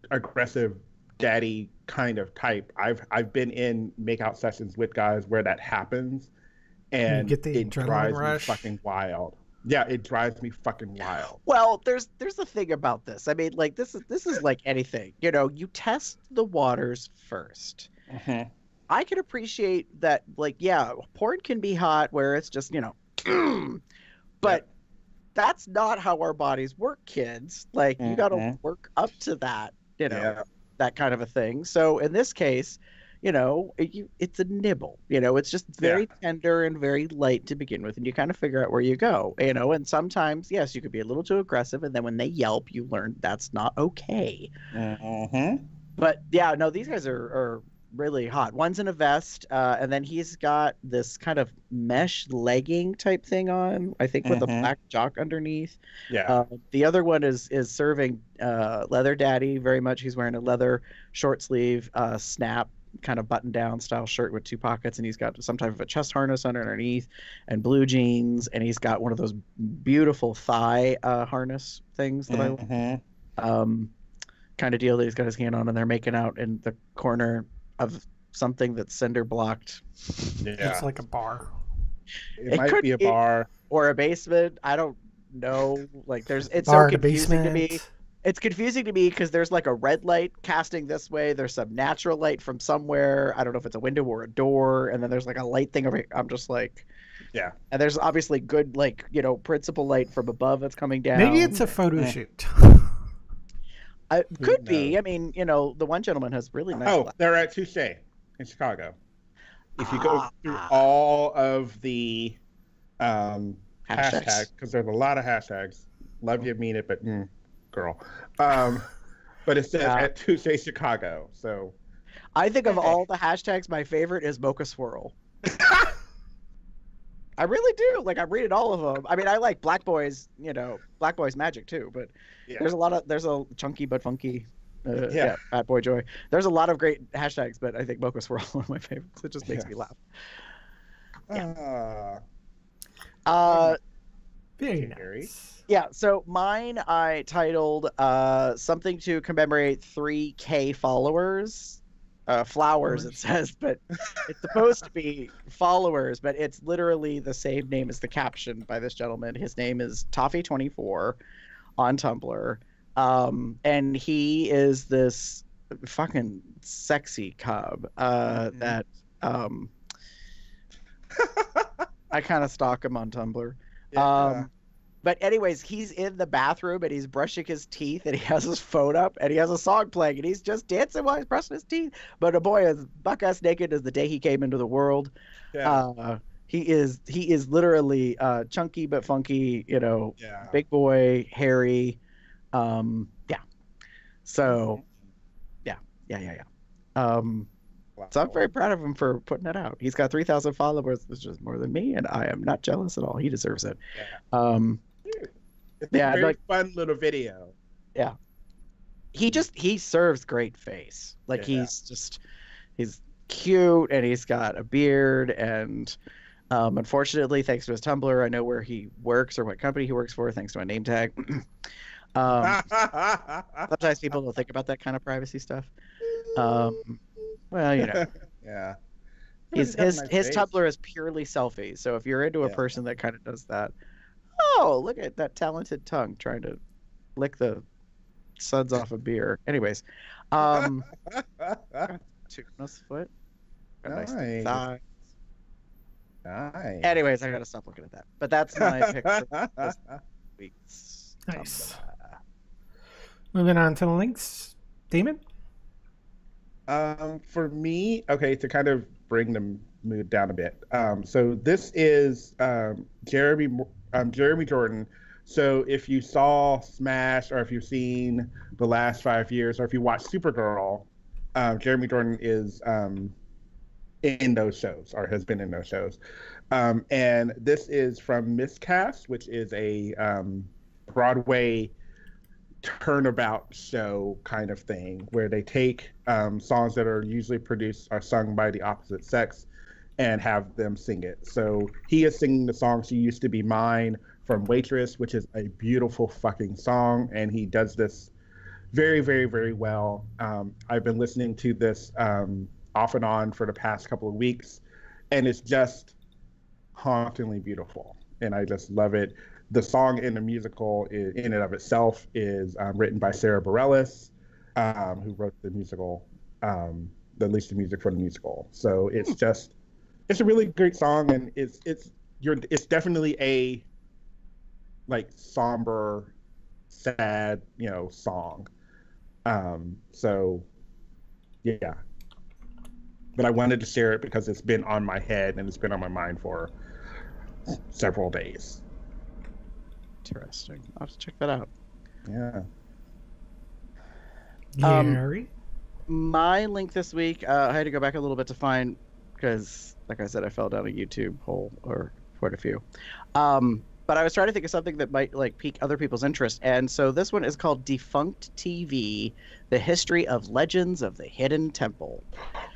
aggressive daddy kind of type, I've been in makeout sessions with guys where that happens. And it drives me fucking wild. Yeah, it drives me fucking wild. Well, there's a thing about this. I mean, this is like anything. You test the waters first. I can appreciate that. Porn can be hot where it's just but that's not how our bodies work, kids. You got to work up to that. That kind of a thing. So in this case, it's a nibble. It's just very tender and very light to begin with, and you kind of figure out where you go. And sometimes, yes, you could be a little too aggressive, and then when they yelp, you learn that's not okay. But yeah, no, these guys are really hot. One's in a vest, and then he's got this kind of mesh legging type thing on, I think, with a black jock underneath. The other one is serving leather daddy very much. He's wearing a leather short sleeve snap kind of button down style shirt with 2 pockets, and he's got some type of a chest harness underneath and blue jeans, and he's got one of those beautiful thigh harness things that I like. Kind of deal that he's got his hand on, and they're making out in the corner of something that's cinder blocked. It's like a bar. It might be a bar or a basement. I don't know. Like it's bar so confusing to basement. me. It's confusing to me because there's like a red light casting this way. There's some natural light from somewhere. I don't know if it's a window or a door. And then there's like a light thing over here. I'm just like, yeah. And there's obviously good, like, principal light from above that's coming down. Maybe it's a photo shoot. Could be. I mean, the one gentleman has really nice. Oh, they're at Touche in Chicago. If you go through all of the hashtags, because there's a lot of hashtags. Love you, mean it, but girl. But it says at Touche Chicago. So I think of all the hashtags, my favorite is Mocha Swirl. I really do. Like, I'm reading all of them. I mean, I like Black Boys, Black Boys Magic too, but there's a chunky but funky, Bad Boy Joy. There's a lot of great hashtags, but I think Mocha Swirl is one of my favorites. It just makes me laugh. Very nice. Yeah, so mine I titled something to commemorate 3K followers. Flowers, it says, but it's supposed to be followers, but it's literally the same name as the caption by this gentleman. His name is Toffee24 on Tumblr. And he is this fucking sexy cub that I kind of stalk him on Tumblr. But anyways, he's in the bathroom and he's brushing his teeth and he has his phone up and he has a song playing and he's just dancing while he's brushing his teeth. But a boy is buck-ass naked as the day he came into the world. He is literally chunky but funky, big boy, hairy. So so I'm very proud of him for putting it out. He's got 3,000 followers, which is more than me, and I am not jealous at all. He deserves it. It's a very fun little video. Yeah. He serves great face. Like he's cute and he's got a beard and unfortunately, thanks to his Tumblr, I know where he works or what company he works for, thanks to a name tag. Sometimes people don't think about that kind of privacy stuff. Well, yeah. His Tumblr is purely selfies. So if you're into a person that kind of does that, oh, look at that talented tongue trying to lick the suds off a beer. Anyways, two foot. Nice. Thighs. Nice. Anyways, I gotta stop looking at that. But that's my pick for this week's Nice. Tumblr. Moving on to the links, Damon. For me, okay, to kind of bring the mood down a bit. So this is Jeremy Jordan. So if you saw Smash or if you've seen the last 5 years or if you watch Supergirl, Jeremy Jordan is in those shows or has been in those shows. And this is from Miscast, which is a Broadway turnabout show kind of thing where they take songs that are usually produced or sung by the opposite sex and have them sing it. So he is singing the song She Used to Be Mine from Waitress, which is a beautiful fucking song, and he does this very, very, very well. I've been listening to this off and on for the past couple of weeks, and it's just hauntingly beautiful, and I just love it. The song in the musical, in and of itself, is written by Sarah Bareilles, who wrote the musical, the music for the musical. So it's a really great song, and it's definitely a somber, sad, song. So yeah, but I wanted to share it because it's been on my head and it's been on my mind for several days. Interesting. I'll have to check that out. Yeah. Gary? My link this week, I had to go back a little bit to find, because, like I said, I fell down a YouTube hole, or quite a few. But I was trying to think of something that might like pique other people's interest, and so this one is called Defunct TV: The History of Legends of the Hidden Temple.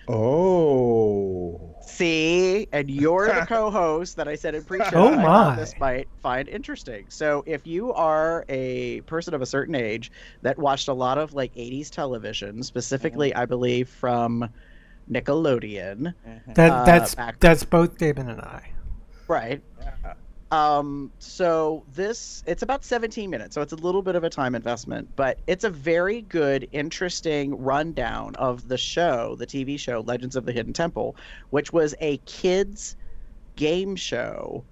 Oh. See, and you're the co-host that I said in pre-show. Oh I my! thought this might find interesting. So, if you are a person of a certain age that watched a lot of like '80s television, specifically, I believe from Nickelodeon, That's both Damon and I. right? Yeah. So it's about 17 minutes, so it's a little bit of a time investment, but it's a very good, interesting rundown of the show, the TV show Legends of the Hidden Temple, which was a kids game show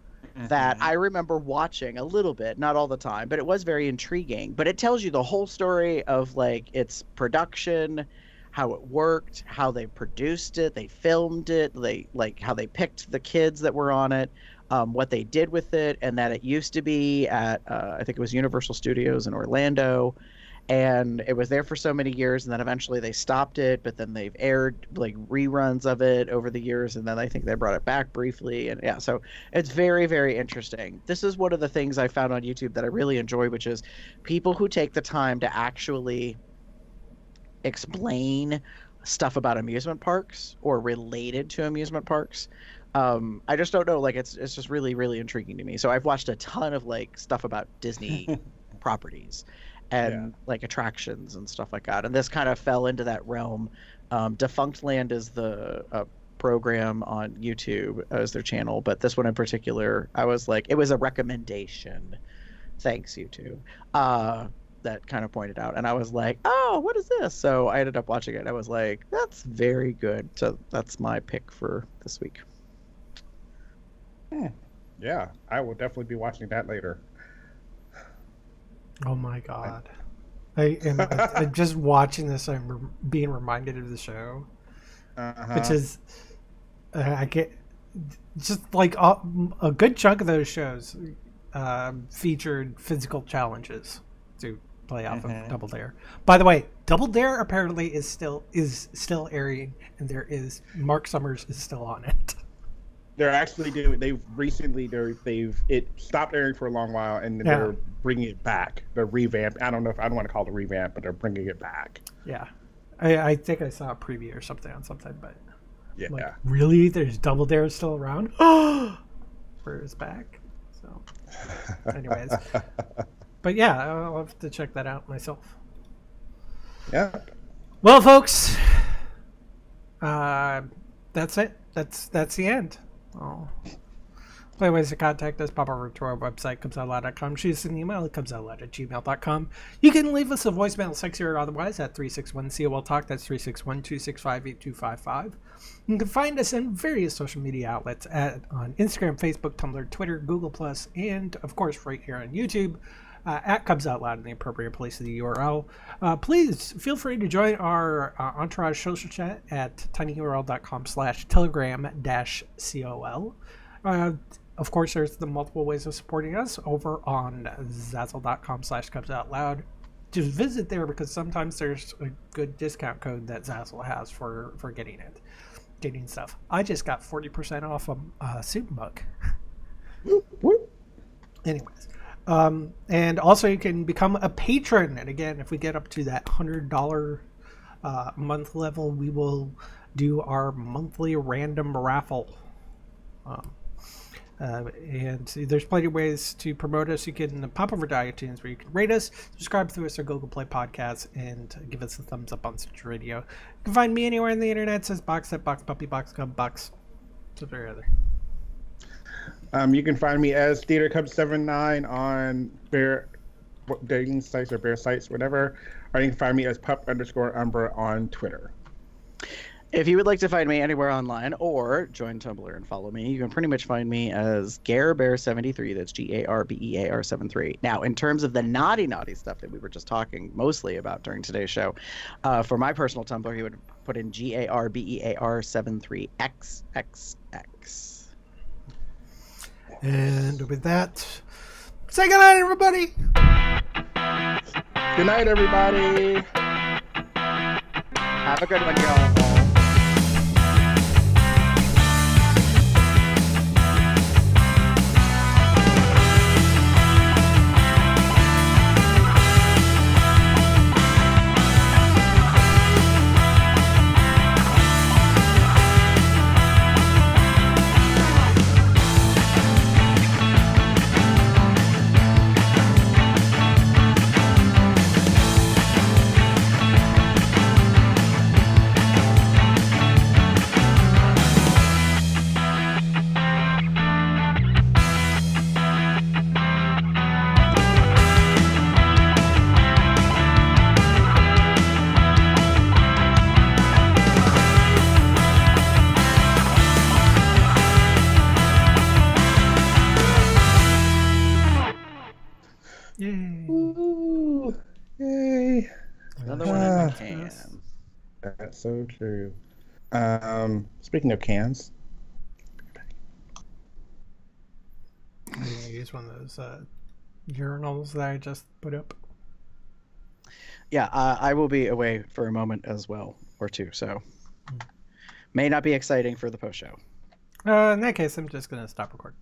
that I remember watching a little bit, not all the time, but it was very intriguing. But it tells you the whole story of like its production, how it worked, how they produced it, they filmed it, how they picked the kids that were on it. What they did with it, and that it used to be at I think it was Universal Studios in Orlando, and it was there for so many years, and then eventually they stopped it, but then they've aired like reruns of it over the years, and then I think they brought it back briefly, and yeah, so it's very, very interesting. This is one of the things I found on YouTube that I really enjoy, which is people who take the time to actually explain stuff about amusement parks or related to amusement parks. I just don't know, like it's just really, really intriguing to me. So I've watched a ton of like stuff about Disney properties and like attractions and stuff like that. And this kind of fell into that realm. Defunct Land is the program on YouTube as their channel, but this one in particular, I was like, it was a recommendation. Thanks, YouTube. That kind of pointed out, and I was like, oh, what is this? So I ended up watching it. I was like, that's very good. So that's my pick for this week. Yeah, I will definitely be watching that later. Oh my god. I'm just watching this, I'm being reminded of the show. Which is I get just like a good chunk of those shows featured physical challenges to play off of Double Dare. By the way, Double Dare apparently is still airing, and Mark Summers is still on it. They're actually doing. It stopped airing for a long while, and they're bringing it back. They're revamp. I don't want to call it a revamp, but they're bringing it back. Yeah, I think I saw a preview or something on something, but yeah, like, really, there's Double Dare still around? Where is back? So, anyways, but yeah, I'll have to check that out myself. Yeah. Well, folks, that's it. That's the end. Oh. Play ways to contact us. Pop over to our website, comesoutloud.com. Shoot us an email at comesoutloud@gmail.com. You can leave us a voicemail, sexy or otherwise, at 361-COL-TALK. That's 361-265-8255. You can find us in various social media outlets on Instagram, Facebook, Tumblr, Twitter, Google+, and, of course, right here on YouTube. At Cubs Out Loud in the appropriate place of the URL. Please feel free to join our Entourage social chat at tinyurl.com/telegram-col. Of course, there's the multiple ways of supporting us over on Zazzle.com/Cubs Out Loud. Just visit there because sometimes there's a good discount code that Zazzle has for getting stuff. I just got 40% off a soup mug. Anyways. And also you can become a patron, and again, if we get up to that $100 month level, we will do our monthly random raffle. And there's plenty of ways to promote us. You can pop over to iTunes where you can rate us, subscribe to us or Google Play Podcasts, and give us a thumbs up on Stitcher Radio. You can find me anywhere on the internet. It says Box Set, Box Puppy, Box Cub, Box. What's there other? You can find me as TheaterCub79 on Bear dating sites or Bear sites, whatever. Or you can find me as Pup_Umbra on Twitter. If you would like to find me anywhere online or join Tumblr and follow me, you can pretty much find me as GareBear73. That's GARBEAR73. Now, in terms of the naughty stuff that we were just talking mostly about during today's show, for my personal Tumblr, you would put in GARBEAR73XXX. And with that, say goodnight, everybody. Good night, everybody. Have a good one, y'all. Ooh, yay. Another one in the can. That's so true. Speaking of cans. I'm going to use one of those urinals that I just put up. Yeah, I will be away for a moment as well, or two, so may not be exciting for the post show. In that case, I'm just going to stop recording.